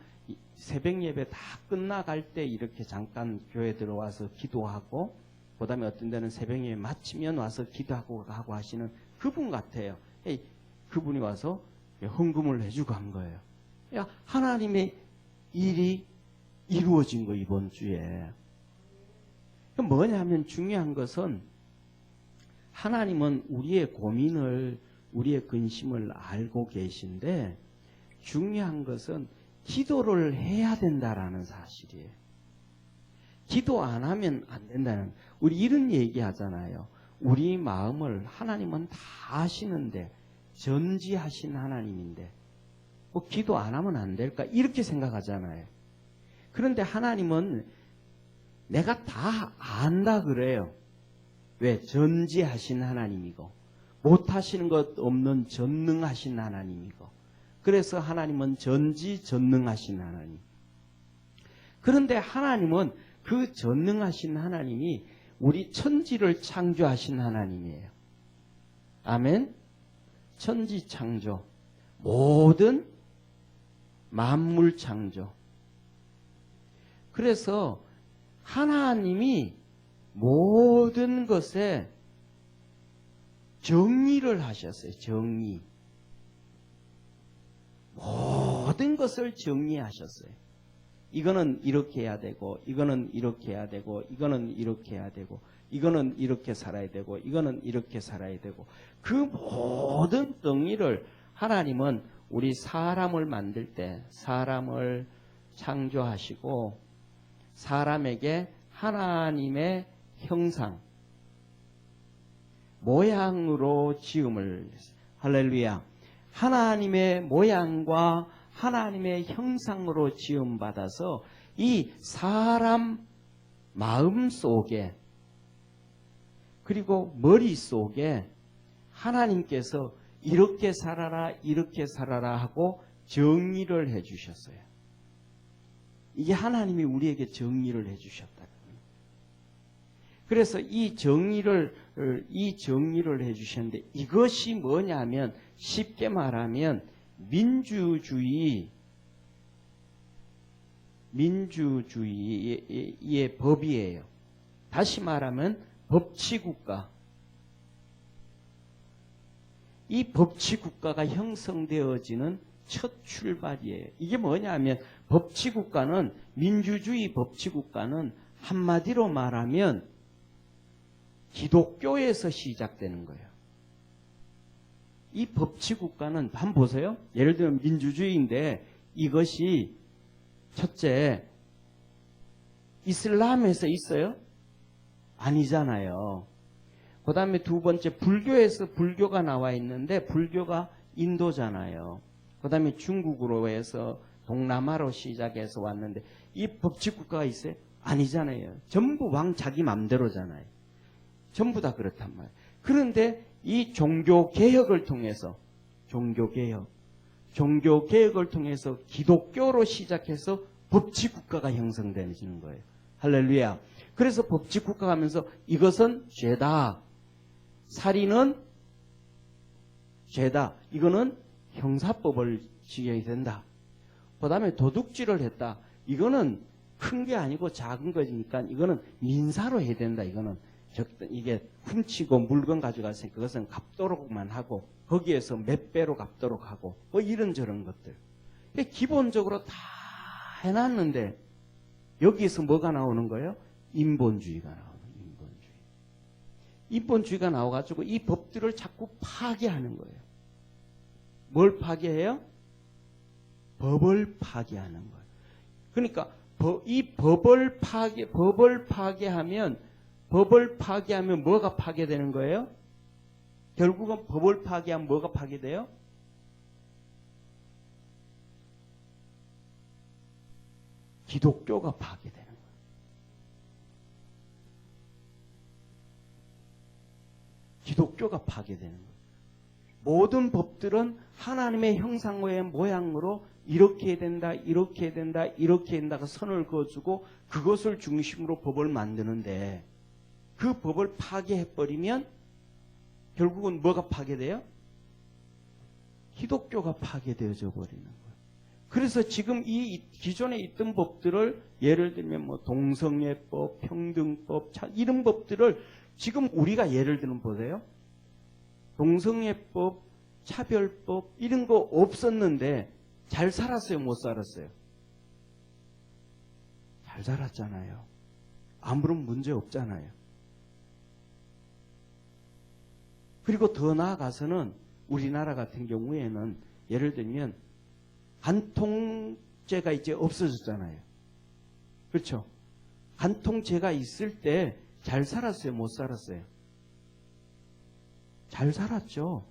새벽 예배 다 끝나갈 때 이렇게 잠깐 교회 들어와서 기도하고 그 다음에 어떤 데는 새벽 예배 마치면 와서 기도하고 하시는 그분 같아요. 그분이 와서 헌금을 해주고 한 거예요. 하나님의 일이 이루어진 거 이번 주에. 뭐냐면 중요한 것은 하나님은 우리의 고민을 우리의 근심을 알고 계신데 중요한 것은 기도를 해야 된다라는 사실이에요. 기도 안 하면 안 된다는 우리 이런 얘기 하잖아요. 우리 마음을 하나님은 다 아시는데 전지하신 하나님인데 기도 안 하면 안 될까 이렇게 생각하잖아요. 그런데 하나님은 내가 다 안다 그래요. 왜? 전지하신 하나님이고 못하시는 것 없는 전능하신 하나님이고 그래서 하나님은 전지전능하신 하나님. 그런데 하나님은 그 전능하신 하나님이 우리 천지를 창조하신 하나님이에요. 아멘? 천지 창조, 모든 만물 창조. 그래서 하나님이 모든 것에 정의를 하셨어요. 정의. 모든 것을 정의하셨어요. 이거는 이렇게 해야 되고 이거는 이렇게 해야 되고 이거는 이렇게 해야 되고 이거는 이렇게 살아야 되고 이거는 이렇게 살아야 되고 그 모든 정의를 하나님은 우리 사람을 만들 때 사람을 창조하시고 사람에게 하나님의 형상 모양으로 지음을 할렐루야 하나님의 모양과 하나님의 형상으로 지음받아서 이 사람 마음 속에 그리고 머릿속에 하나님께서 이렇게 살아라 하고 정의를 해주셨어요. 이게 하나님이 우리에게 정의를 해주셨다. 그래서 이 정의를 해주셨는데 이것이 뭐냐면 쉽게 말하면 민주주의의 법이에요. 다시 말하면 법치국가. 이 법치국가가 형성되어지는 첫 출발이에요. 이게 뭐냐면 법치국가는 민주주의 법치국가는 한마디로 말하면 기독교에서 시작되는 거예요. 이 법치국가는 한번 보세요. 예를 들면 민주주의인데 이것이 첫째 이슬람에서 있어요? 아니잖아요. 그 다음에 두 번째 불교에서 불교가 나와 있는데 불교가 인도잖아요. 그 다음에 중국으로 해서 동남아로 시작해서 왔는데 이 법치국가가 있어요? 아니잖아요. 전부 왕 자기 맘대로잖아요. 전부 다 그렇단 말이에요. 그런데 이 종교개혁을 통해서 종교개혁을 통해서 기독교로 시작해서 법치국가가 형성되어지는 거예요. 할렐루야. 그래서 법치국가가 하면서 이것은 죄다. 살인은 죄다. 이거는 형사법을 지켜야 된다. 그 다음에 도둑질을 했다. 이거는 큰 게 아니고 작은 거니까 이거는 민사로 해야 된다. 이게 훔치고 물건 가져갔으니까 그것은 갚도록만 하고 거기에서 몇 배로 갚도록 하고 뭐 이런저런 것들. 기본적으로 다 해놨는데 여기에서 뭐가 나오는 거예요? 인본주의가 나오는 인본주의. 인본주의가 나와가지고 이 법들을 자꾸 파괴하는 거예요. 뭘 파괴해요? 법을 파괴하는 거예요. 그러니까 이 법을 파괴하면 뭐가 파괴되는 거예요? 결국은 법을 파괴하면 뭐가 파괴돼요? 기독교가 파괴되는 거예요. 기독교가 파괴되는 거예요. 모든 법들은 하나님의 형상의 모양으로 이렇게 해야 된다, 이렇게 해야 된다, 이렇게 해야 된다가 선을 그어주고 그것을 중심으로 법을 만드는데 그 법을 파괴해버리면 결국은 뭐가 파괴돼요? 기독교가 파괴되어져 버리는 거예요. 그래서 지금 이 기존에 있던 법들을 예를 들면 뭐 동성애법, 평등법, 이런 법들을 지금 우리가 예를 들면 보세요. 동성애법, 차별법 이런 거 없었는데 잘 살았어요? 못 살았어요? 잘 살았잖아요. 아무런 문제 없잖아요. 그리고 더 나아가서는 우리나라 같은 경우에는 예를 들면 간통죄가 이제 없어졌잖아요. 그렇죠? 간통죄가 있을 때 잘 살았어요? 못 살았어요? 잘 살았죠.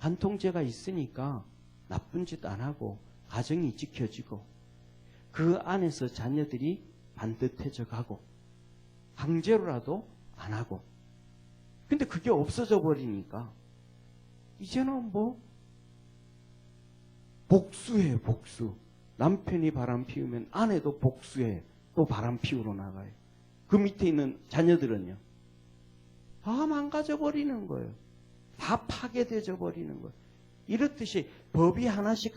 간통죄가 있으니까 나쁜 짓 안 하고 가정이 지켜지고 그 안에서 자녀들이 반듯해져 가고 강제로라도 안 하고 근데 그게 없어져 버리니까 이제는 뭐 복수해 복수. 남편이 바람 피우면 아내도 복수해 또 바람 피우러 나가요. 그 밑에 있는 자녀들은요. 다 망가져 버리는 거예요. 다 파괴되어 버리는 거예요. 이렇듯이 법이 하나씩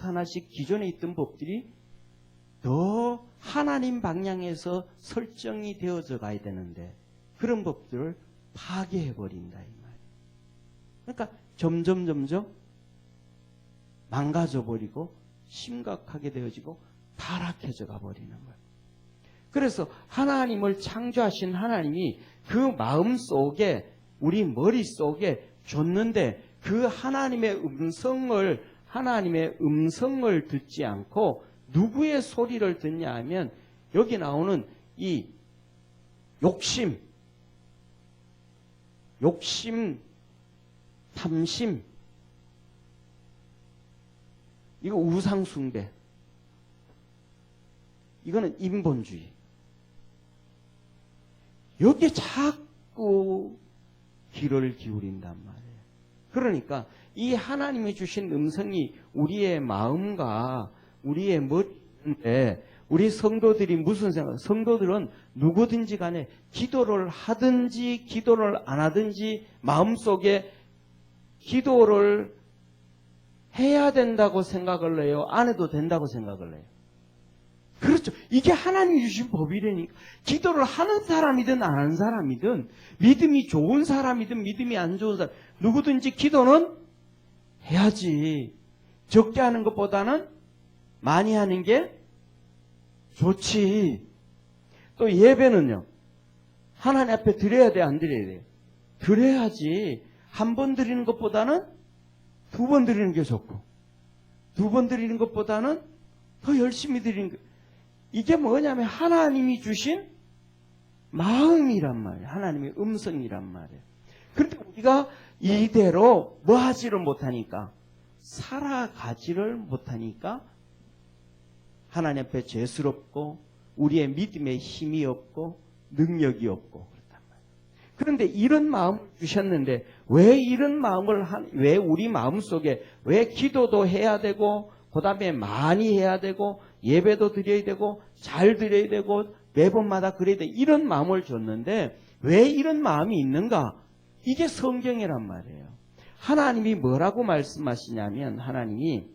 기존에 있던 법들이 더 하나님 방향에서 설정이 되어져 가야 되는데 그런 법들을 파괴해버린다 이 말이에요. 그러니까 점점 망가져 버리고 심각하게 되어지고 타락해져 가버리는 거예요. 그래서 하나님을 창조하신 하나님이 그 마음속에 우리 머릿속에 줬는데 그 하나님의 음성을 듣지 않고 누구의 소리를 듣냐 하면 여기 나오는 이 욕심, 탐심, 이거 우상숭배, 이거는 인본주의. 여기에 자꾸 귀를 기울인단 말이에요. 그러니까 이 하나님이 주신 음성이 우리의 마음과 우리의 머리인데 우리 성도들이 무슨 생각? 성도들은 누구든지 간에 기도를 하든지 기도를 안 하든지 마음속에 기도를 해야 된다고 생각을 해요? 안 해도 된다고 생각을 해요? 그렇죠. 이게 하나님이 주신 법이라니까. 기도를 하는 사람이든 안 하는 사람이든 믿음이 좋은 사람이든 믿음이 안 좋은 사람 누구든지 기도는 해야지. 적게 하는 것보다는 많이 하는 게 좋지. 또 예배는요. 하나님 앞에 드려야 돼, 안 드려야 돼요? 드려야지. 한 번 드리는 것보다는 2번 드리는 게 좋고 2번 드리는 것보다는 더 열심히 드리는 거. 이게 뭐냐면 하나님이 주신 마음이란 말이에요. 하나님의 음성이란 말이에요. 그런데 우리가 이대로 뭐 하지를 못하니까 살아가지를 못하니까 하나님 앞에 죄스럽고 우리의 믿음에 힘이 없고 능력이 없고 그렇단 말이에요. 그런데 이런 마음을 주셨는데 왜 이런 마음을 왜 우리 마음속에 왜 기도도 해야 되고 그 다음에 많이 해야 되고 예배도 드려야 되고 잘 드려야 되고 매번마다 그래야 돼 이런 마음을 줬는데 왜 이런 마음이 있는가? 이게 성경이란 말이에요. 하나님이 뭐라고 말씀하시냐면 하나님이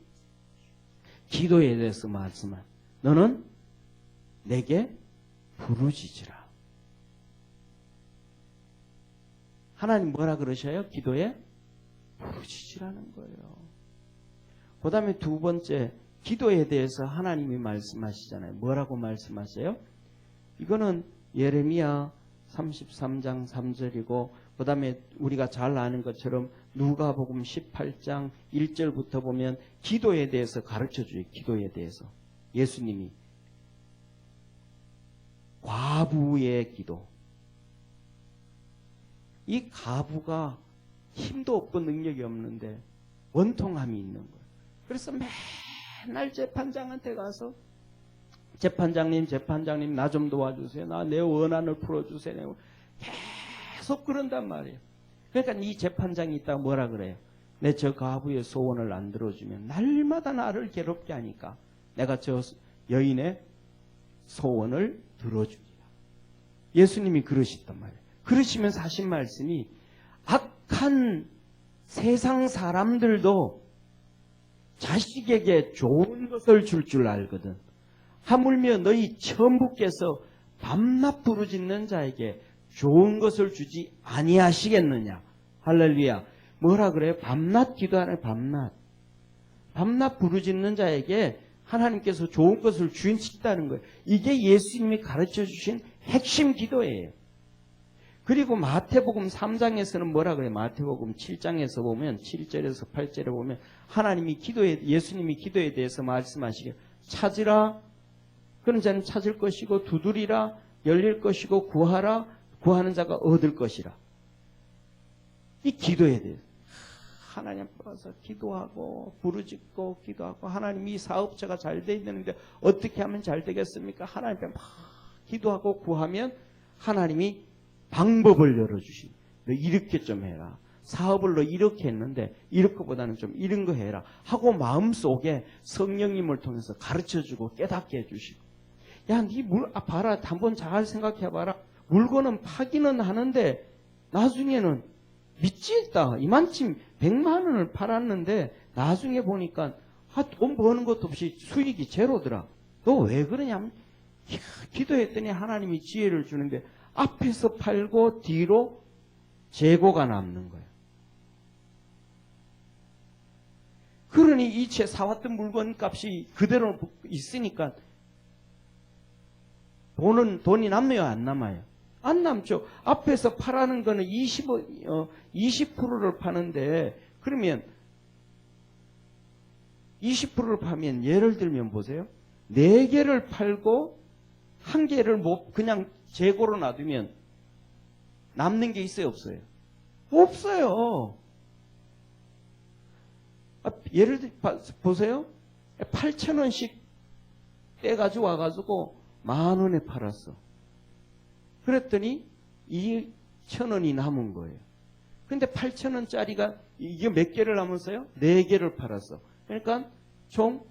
기도에 대해서 말씀한 너는 내게 부르짖으라. 하나님 뭐라 그러셔요? 기도에 부르짖으라는 거예요. 그 다음에 두 번째 기도에 대해서 하나님이 말씀하시잖아요. 뭐라고 말씀하세요? 이거는 예레미야 33장 3절이고 그 다음에 우리가 잘 아는 것처럼 누가복음 18장 1절부터 보면 기도에 대해서 가르쳐줘요. 기도에 대해서. 예수님이 과부의 기도. 이 과부가 힘도 없고 능력이 없는데 원통함이 있는 거예요. 그래서 맨날 재판장한테 가서 재판장님 나 좀 도와주세요. 나 내 원한을 풀어주세요. 계속 그런단 말이에요. 그러니까 이 재판장이 있다가 뭐라 그래요? 내 저 과부의 소원을 안 들어주면 날마다 나를 괴롭게 하니까 내가 저 여인의 소원을 들어주리라. 예수님이 그러시단 말이에요. 그러시면서 하신 말씀이 악한 세상 사람들도 자식에게 좋은 것을 줄 줄 알거든. 하물며 너희 천부께서 밤낮 부르짖는 자에게 좋은 것을 주지 아니하시겠느냐. 할렐루야. 뭐라 그래요? 밤낮 기도하는 밤낮. 밤낮 부르짖는 자에게 하나님께서 좋은 것을 주신다는 거예요. 이게 예수님이 가르쳐 주신 핵심 기도예요. 그리고 마태복음 3장에서는 뭐라 그래요? 마태복음 7장에서 보면 7절에서 8절에 보면 하나님이 예수님이 기도에 대해서 말씀하시길 찾으라 그런 자는 찾을 것이고 두드리라 열릴 것이고 구하라 구하는 자가 얻을 것이라. 이 기도에 대해서 하나님 앞에 와서 기도하고 부르짖고 기도하고 하나님 이 사업자가 잘 돼 있는데 어떻게 하면 잘 되겠습니까? 하나님 앞에 막 기도하고 구하면 하나님이 방법을 열어주시. 너 이렇게 좀 해라. 사업을 너 이렇게 했는데 이렇게보다는 좀 이런 거 해라 하고 마음속에 성령님을 통해서 가르쳐주고 깨닫게 해주시고 야, 네 봐라. 한번 잘 생각해봐라. 물건은 파기는 하는데 나중에는 미치겠다. 이만큼 100만 원을 팔았는데 나중에 보니까 돈 버는 것도 없이 수익이 제로더라. 너 왜 그러냐면 기도했더니 하나님이 지혜를 주는데 앞에서 팔고 뒤로 재고가 남는 거예요. 그러니 이채 사왔던 물건 값이 그대로 있으니까 돈이 남나요? 안 남아요? 안 남죠. 앞에서 파라는 거는 20%를 파는데 그러면 20%를 파면 예를 들면 보세요. 4개를 팔고 1개를 그냥 재고로 놔두면 남는 게 있어요? 없어요? 없어요. 예를 들어 보세요. 8,000원씩 떼가지고 와가지고 10,000원에 팔았어. 그랬더니 2,000원이 남은 거예요. 근데 8,000원짜리가 이게 몇 개를 남았어요? 4개를 팔았어. 그러니까 총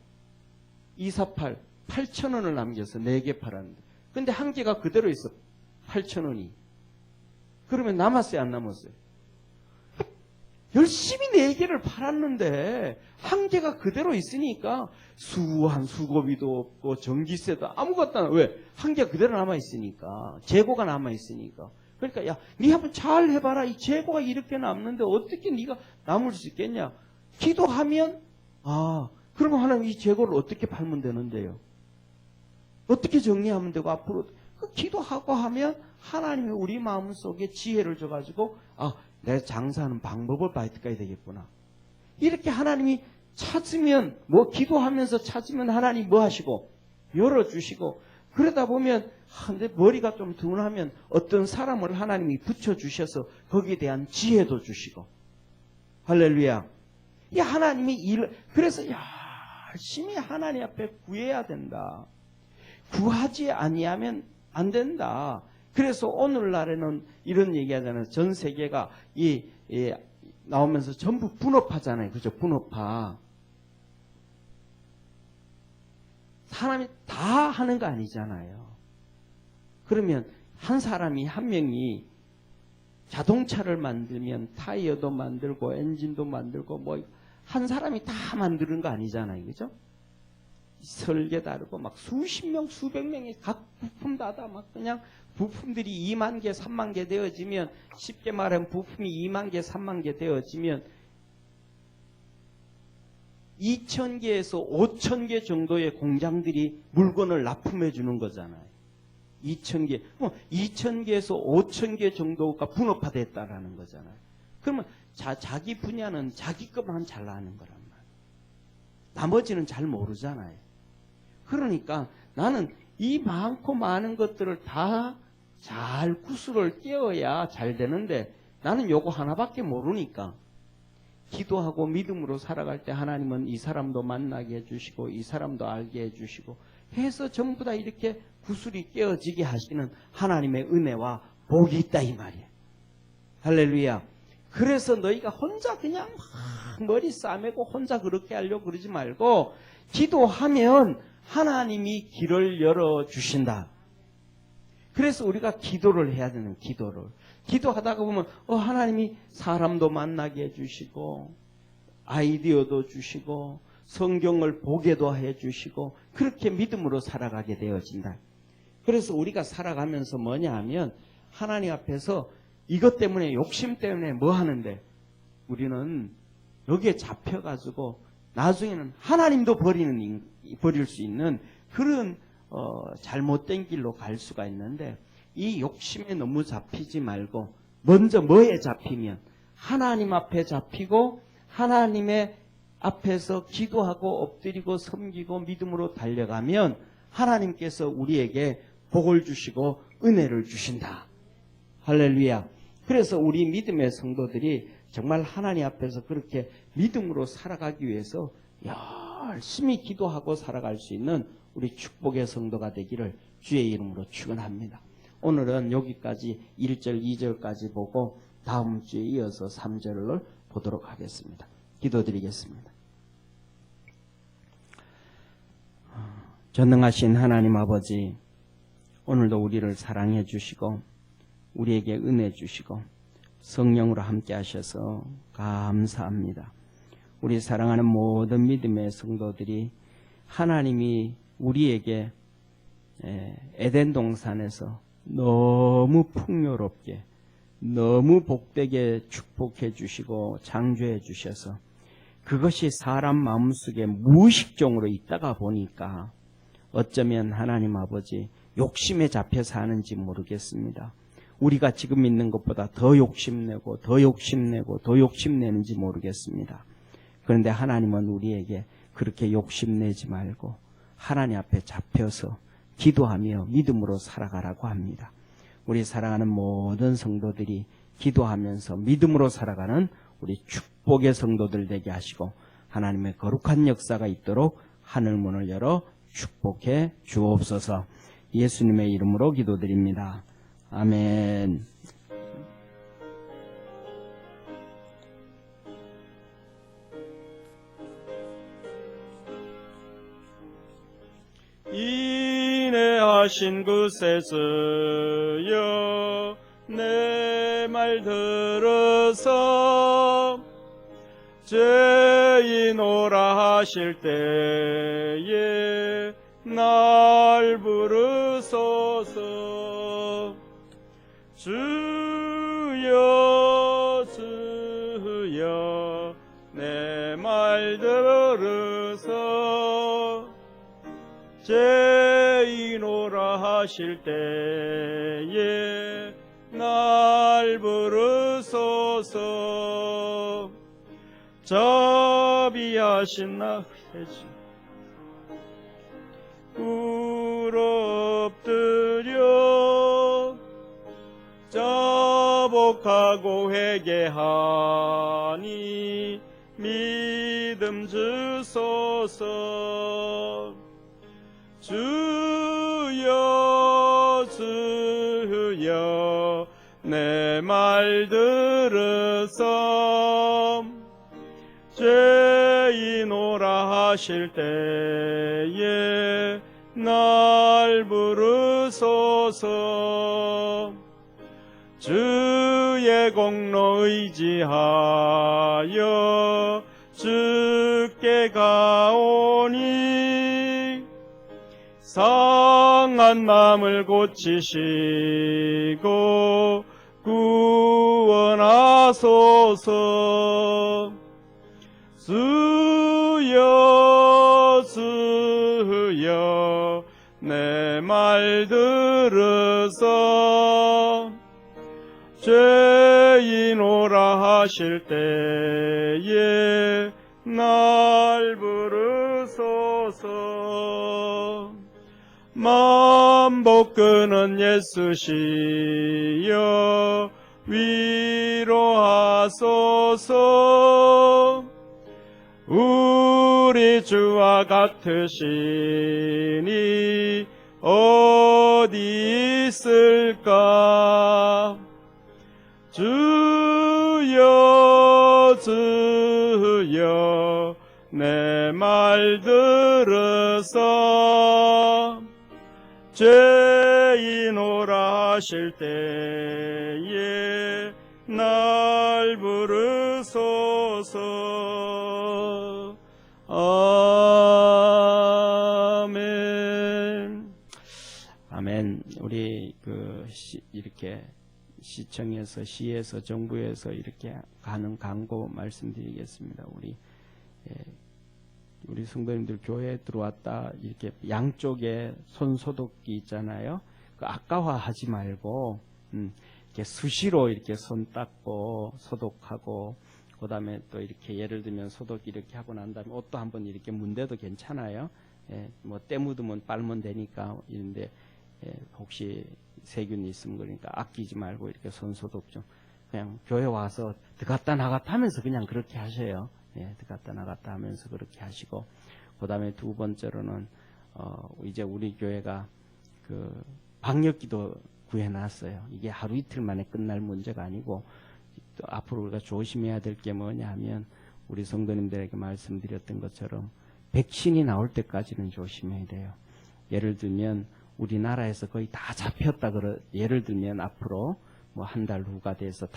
2, 4, 8, 8,000원을 남겼어. 4개 팔았는데. 근데 1개가 그대로 있어. 8,000원이. 그러면 남았어요? 안 남았어요? 열심히 4개를 팔았는데 1개가 그대로 있으니까 수고비도 없고 전기세도 아무것도 안 왜? 1개가 그대로 남아있으니까. 재고가 남아있으니까. 그러니까 야, 네 한번 잘 해봐라. 이 재고가 이렇게 남는데 어떻게 네가 남을 수 있겠냐? 기도하면 그러면 하나님 이 재고를 어떻게 팔면 되는데요? 어떻게 정리하면 되고 앞으로 기도하고 하면 하나님이 우리 마음속에 지혜를 줘가지고 내가 장사하는 방법을 봐야 되겠구나. 이렇게 하나님이 찾으면 기도하면서 찾으면 하나님 뭐 하시고 열어주시고 그러다 보면 내 머리가 좀 둔하면 어떤 사람을 하나님이 붙여주셔서 거기에 대한 지혜도 주시고 할렐루야. 이 하나님이 그래서 열심히 하나님 앞에 구해야 된다. 구하지 아니하면 안 된다. 그래서 오늘날에는 이런 얘기하잖아요. 전 세계가 나오면서 전부 분업화잖아요. 그죠? 분업화. 사람이 다 하는 거 아니잖아요. 그러면 한 사람이 한 명이 자동차를 만들면 타이어도 만들고 엔진도 만들고 뭐 한 사람이 다 만드는 거 아니잖아요. 그죠? 설계 다르고 막 수십 명, 수백 명이 각 부품 다다 막 그냥 부품들이 2만 개, 3만 개 되어지면 쉽게 말하면 부품이 2만 개, 3만 개 되어지면 2,000개에서 5,000개 정도의 공장들이 물건을 납품해 주는 거잖아요. 2,000개. 2,000개에서 5,000개 정도가 분업화됐다라는 거잖아요. 그러면 자기 분야는 자기 것만 잘 아는 거란 말이에요. 나머지는 잘 모르잖아요. 그러니까 나는 이 많고 많은 것들을 다 잘 구슬을 꿰어야 잘 되는데 나는 요거 하나밖에 모르니까 기도하고 믿음으로 살아갈 때 하나님은 이 사람도 만나게 해주시고 이 사람도 알게 해주시고 해서 전부 다 이렇게 구슬이 깨어지게 하시는 하나님의 은혜와 복이 있다 이 말이에요. 할렐루야. 그래서 너희가 혼자 그냥 막 머리 싸매고 혼자 그렇게 하려고 그러지 말고 기도하면 하나님이 길을 열어주신다. 그래서 우리가 기도를 해야 되는 기도를. 기도하다가 보면 하나님이 사람도 만나게 해주시고 아이디어도 주시고 성경을 보게도 해주시고 그렇게 믿음으로 살아가게 되어진다. 그래서 우리가 살아가면서 뭐냐 하면 하나님 앞에서 이것 때문에 욕심 때문에 뭐 하는데 우리는 여기에 잡혀가지고 나중에는 하나님도 버릴 수 있는 그런 잘못된 길로 갈 수가 있는데 이 욕심에 너무 잡히지 말고 먼저 뭐에 잡히면 하나님 앞에 잡히고 하나님의 앞에서 기도하고 엎드리고 섬기고 믿음으로 달려가면 하나님께서 우리에게 복을 주시고 은혜를 주신다. 할렐루야. 그래서 우리 믿음의 성도들이 정말 하나님 앞에서 그렇게 믿음으로 살아가기 위해서 열심히 기도하고 살아갈 수 있는 우리 축복의 성도가 되기를 주의 이름으로 축원합니다. 오늘은 여기까지 1절, 2절까지 보고 다음 주에 이어서 3절을 보도록 하겠습니다. 기도드리겠습니다. 전능하신 하나님 아버지, 오늘도 우리를 사랑해 주시고 우리에게 은혜 주시고 성령으로 함께 하셔서 감사합니다. 우리 사랑하는 모든 믿음의 성도들이 하나님이 우리에게 에덴 동산에서 너무 풍요롭게 너무 복되게 축복해 주시고 창조해 주셔서 그것이 사람 마음속에 무의식적으로 있다가 보니까 어쩌면 하나님 아버지 욕심에 잡혀 사는지 모르겠습니다. 우리가 지금 있는 것보다 더 욕심내고 더 욕심내고 더 욕심내는지 모르겠습니다. 그런데 하나님은 우리에게 그렇게 욕심내지 말고 하나님 앞에 잡혀서 기도하며 믿음으로 살아가라고 합니다. 우리 사랑하는 모든 성도들이 기도하면서 믿음으로 살아가는 우리 축복의 성도들 되게 하시고 하나님의 거룩한 역사가 있도록 하늘문을 열어 축복해 주옵소서. 예수님의 이름으로 기도드립니다. 아멘.
인내하신 구세주여 내 말 들어서 죄인오라 하실 때에 날 부르소서. 주여 주여 내 말 들으소. 죄인오라 하실 때에 날 부르소서. 자비하신 나회주 엎드려 자복하고 회개하니 믿음 주소서. 하소서. 주여 주여 내 말 들으소. 죄인오라 하실 때에 날 부르소서. 주의 공로 의지하여 주께 가오니 상한 마음을 고치시고 구원하소서. 주여 주여 내 말 들으소. 죄인 오라 하실 때에 날 부르소서. 만복근은 예수시여 위로하소서. 우리 주와 같으시니 어디 있을까. 주여 주여 내 말 들으소. 죄인 오라 하실 때에 날 부르소서. 아멘.
아멘. 우리 이렇게 시청에서, 시에서, 정부에서 이렇게 가는 광고 말씀드리겠습니다. 우리 성도님들 교회에 들어왔다 이렇게 양쪽에 손 소독기 있잖아요. 그 아까워하지 말고 이렇게 수시로 이렇게 손 닦고 소독하고, 그다음에 또 이렇게 예를 들면 소독 이렇게 하고 난 다음에 옷도 한번 이렇게 문대도 괜찮아요. 뭐 때 묻으면 빨면 되니까. 이런데 혹시 세균이 있으면 그러니까 아끼지 말고 이렇게 손 소독 좀 그냥 교회 와서 들어갔다 나갔다 하면서 그냥 그렇게 하셔요. 들어갔다 나갔다 하면서 그렇게 하시고, 그다음에 두 번째로는 이제 우리 교회가 그 방역기도 구해놨어요. 이게 하루 이틀 만에 끝날 문제가 아니고 또 앞으로 우리가 조심해야 될 게 뭐냐 하면, 우리 성도님들에게 말씀드렸던 것처럼 백신이 나올 때까지는 조심해야 돼요. 예를 들면 우리나라에서 거의 다 잡혔다 예를 들면 앞으로 뭐 한 달 후가 돼서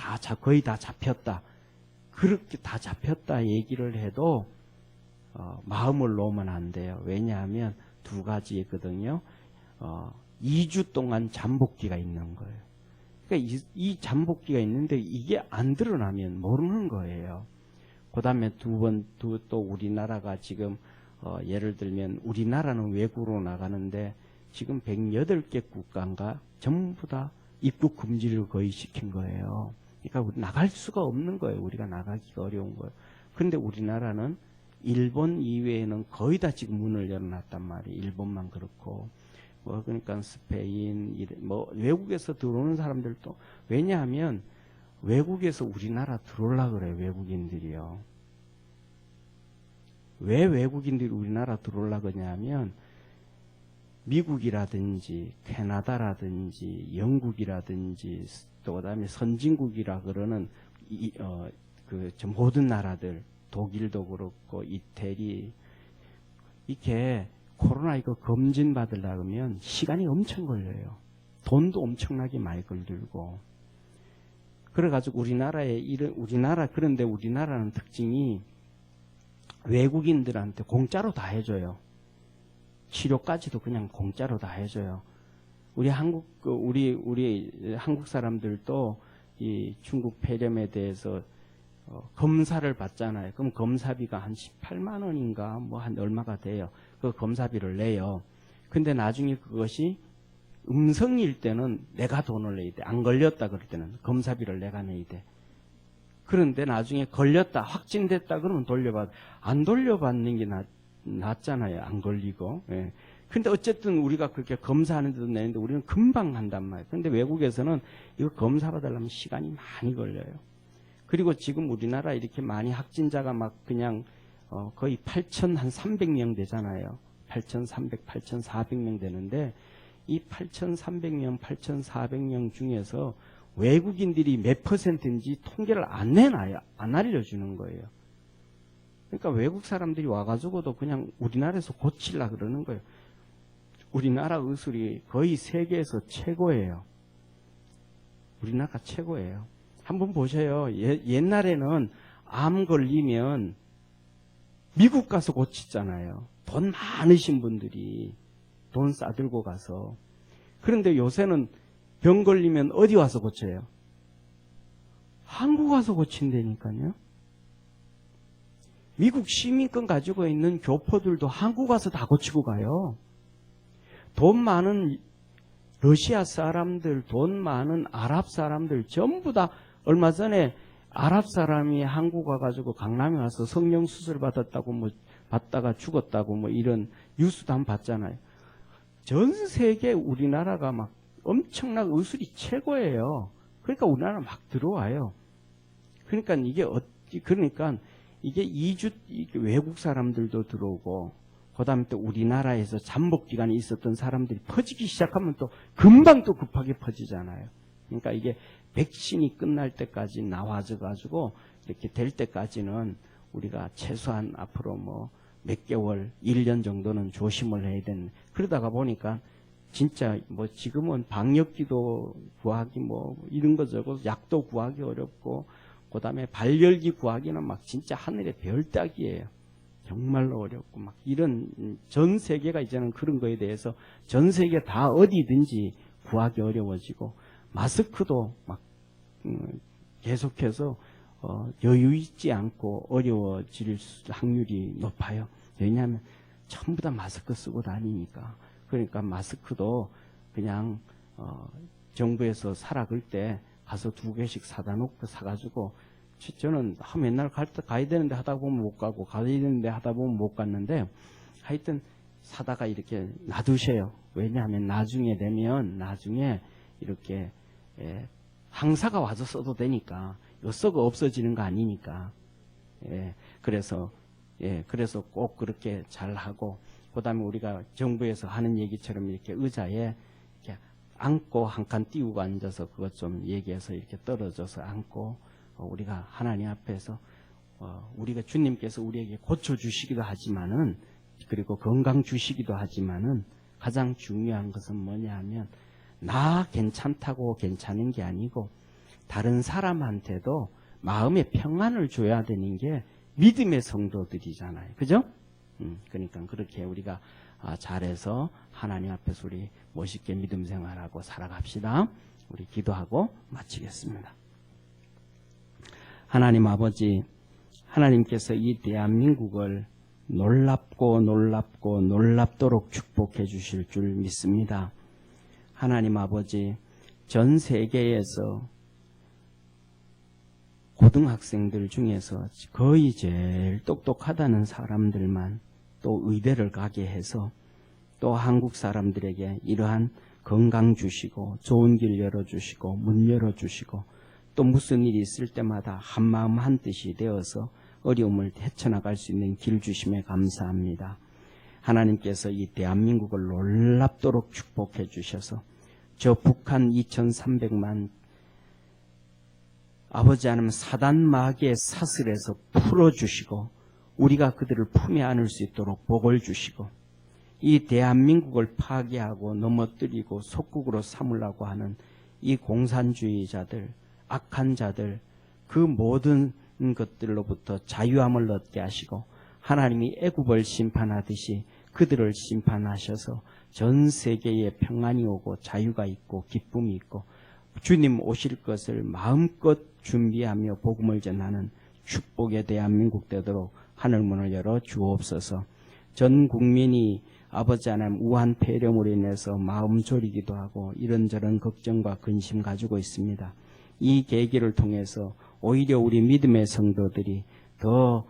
거의 다 잡혔다, 그렇게 다 잡혔다 얘기를 해도 마음을 놓으면 안 돼요. 왜냐하면 두 가지거든요. 2주 동안 잠복기가 있는 거예요. 그러니까 이 잠복기가 있는데 이게 안 드러나면 모르는 거예요. 그 다음에 또 우리나라가 지금 예를 들면 우리나라는 외국으로 나가는데 지금 108개 국가인가 전부 다 입국 금지를 거의 시킨 거예요. 그러니까 우리 나갈 수가 없는 거예요. 우리가 나가기가 어려운 거예요. 그런데 우리나라는 일본 이외에는 거의 다 지금 문을 열어놨단 말이에요. 일본만 그렇고. 그러니까 스페인, 외국에서 들어오는 사람들도, 왜냐하면 외국에서 우리나라 들어오려고 그래요. 외국인들이요. 왜 외국인들이 우리나라 들어오려고 하냐면, 미국이라든지 캐나다라든지 영국이라든지 또 그다음에 선진국이라 그러는 모든 나라들, 독일도 그렇고 이태리, 이렇게 코로나 이거 검진 받으려고 하면 시간이 엄청 걸려요. 돈도 엄청나게 많이 걸리고. 그래가지고 그런데 우리나라는 특징이 외국인들한테 공짜로 다 해줘요. 치료까지도 그냥 공짜로 다 해줘요. 우리 한국 사람들도 이 중국 폐렴에 대해서 검사를 받잖아요. 그럼 검사비가 한 18만 원인가 한 얼마가 돼요. 그 검사비를 내요. 근데 나중에 그것이 음성일 때는 내가 돈을 내야 돼. 안 걸렸다 그럴 때는 검사비를 내가 내야 돼. 그런데 나중에 걸렸다, 확진됐다 그러면 안 돌려받는 게 낫잖아요. 안 걸리고. 예. 근데 어쨌든 우리가 그렇게 검사하는 데도 내는데 우리는 금방 한단 말이에요. 근데 외국에서는 이거 검사 받으려면 시간이 많이 걸려요. 그리고 지금 우리나라 이렇게 많이 확진자가 막 그냥 거의 8,300명 되잖아요. 8,300, 8,400명 되는데 이 8,300명, 8,400명 중에서 외국인들이 몇 퍼센트인지 통계를 안 내놔요. 안 알려주는 거예요. 그러니까 외국 사람들이 와가지고도 그냥 우리나라에서 고치려고 그러는 거예요. 우리나라 의술이 거의 세계에서 최고예요. 우리나라가 최고예요. 한번 보세요. 옛날에는 암 걸리면 미국 가서 고치잖아요. 돈 많으신 분들이 돈 싸들고 가서. 그런데 요새는 병 걸리면 어디 와서 고쳐요? 한국 와서 고친다니까요. 미국 시민권 가지고 있는 교포들도 한국 와서 다 고치고 가요. 돈 많은 러시아 사람들, 돈 많은 아랍 사람들 전부 다 얼마 전에 아랍 사람이 한국 와가지고 강남에 와서 성형수술 받았다고 받다가 죽었다고 이런 뉴스도 한번 봤잖아요. 전 세계 우리나라가 막 엄청나게 의술이 최고예요. 그러니까 우리나라 막 들어와요. 그러니까 이게 외국 사람들도 들어오고, 그 다음에 또 우리나라에서 잠복 기간에 있었던 사람들이 퍼지기 시작하면 또 금방 또 급하게 퍼지잖아요. 그러니까 이게 백신이 끝날 때까지 나와져가지고 이렇게 될 때까지는 우리가 최소한 앞으로 몇 개월, 1년 정도는 조심을 해야 되는. 그러다가 보니까 진짜 지금은 방역기도 구하기 이런 거 저거 약도 구하기 어렵고, 그 다음에 발열기 구하기는 막 진짜 하늘의 별 따기예요. 정말로 어렵고 이런 전 세계가 이제는 그런 거에 대해서 전 세계 다 어디든지 구하기 어려워지고, 마스크도 계속해서 여유 있지 않고 어려워질 확률이 높아요. 왜냐하면 전부 다 마스크 쓰고 다니니까. 그러니까 마스크도 그냥 정부에서 사라 그럴 때 가서 2개씩 사다 놓고 사가지고, 저는 맨날 가야 되는데 하다 보면 못 가고, 가야 되는데 하다 보면 못 갔는데, 하여튼 사다가 이렇게 놔두세요. 왜냐하면 나중에 되면 이렇게 항사가 와서 써도 되니까, 이거 썩어 없어지는 거 아니니까. 그래서 꼭 그렇게 잘 하고, 그 다음에 우리가 정부에서 하는 얘기처럼 이렇게 의자에 이렇게 앉고 한 칸 띄우고 앉아서 그것 좀 얘기해서 이렇게 떨어져서 앉고, 우리가 하나님 앞에서 우리가 주님께서 우리에게 고쳐주시기도 하지만은, 그리고 건강 주시기도 하지만은, 가장 중요한 것은 뭐냐 하면 나 괜찮다고 괜찮은 게 아니고 다른 사람한테도 마음의 평안을 줘야 되는 게 믿음의 성도들이잖아요. 그죠? 그러니까 그렇게 우리가 잘해서 하나님 앞에서 우리 멋있게 믿음 생활하고 살아갑시다. 우리 기도하고 마치겠습니다. 하나님 아버지, 하나님께서 이 대한민국을 놀랍도록 축복해 주실 줄 믿습니다. 하나님 아버지, 전 세계에서 고등학생들 중에서 거의 제일 똑똑하다는 사람들만 또 의대를 가게 해서 또 한국 사람들에게 이러한 건강 주시고 좋은 길 열어주시고 문 열어주시고 또 무슨 일이 있을 때마다 한마음 한뜻이 되어서 어려움을 헤쳐나갈 수 있는 길 주심에 감사합니다. 하나님께서 이 대한민국을 놀랍도록 축복해 주셔서 저 북한 2300만 아버지 하나님 사단 마귀의 사슬에서 풀어주시고 우리가 그들을 품에 안을 수 있도록 복을 주시고 이 대한민국을 파괴하고 넘어뜨리고 속국으로 삼으려고 하는 이 공산주의자들, 악한 자들, 그 모든 것들로부터 자유함을 얻게 하시고 하나님이 애굽을 심판하듯이 그들을 심판하셔서 전 세계에 평안이 오고 자유가 있고 기쁨이 있고 주님 오실 것을 마음껏 준비하며 복음을 전하는 축복의 대한민국 되도록 하늘문을 열어 주옵소서. 전 국민이 아버지 하나님 우한 폐렴으로 인해서 마음 졸이기도 하고 이런저런 걱정과 근심 가지고 있습니다. 이 계기를 통해서 오히려 우리 믿음의 성도들이 더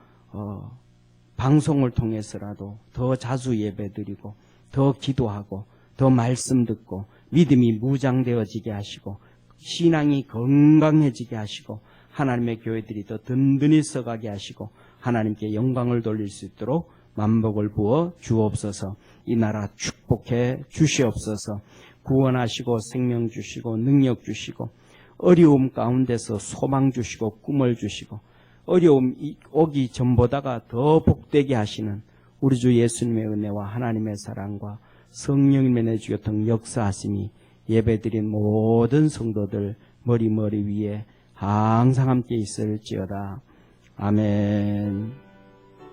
방송을 통해서라도 더 자주 예배드리고 더 기도하고 더 말씀 듣고 믿음이 무장되어지게 하시고 신앙이 건강해지게 하시고 하나님의 교회들이 더 든든히 서가게 하시고 하나님께 영광을 돌릴 수 있도록 만복을 부어 주옵소서. 이 나라 축복해 주시옵소서. 구원하시고 생명 주시고 능력 주시고 어려움 가운데서 소망 주시고 꿈을 주시고 어려움이 오기 전보다가 더 복되게 하시는 우리 주 예수님의 은혜와 하나님의 사랑과 성령님의 내주교통 역사하심이 예배드린 모든 성도들 머리 위에 항상 함께 있을지어다. 아멘.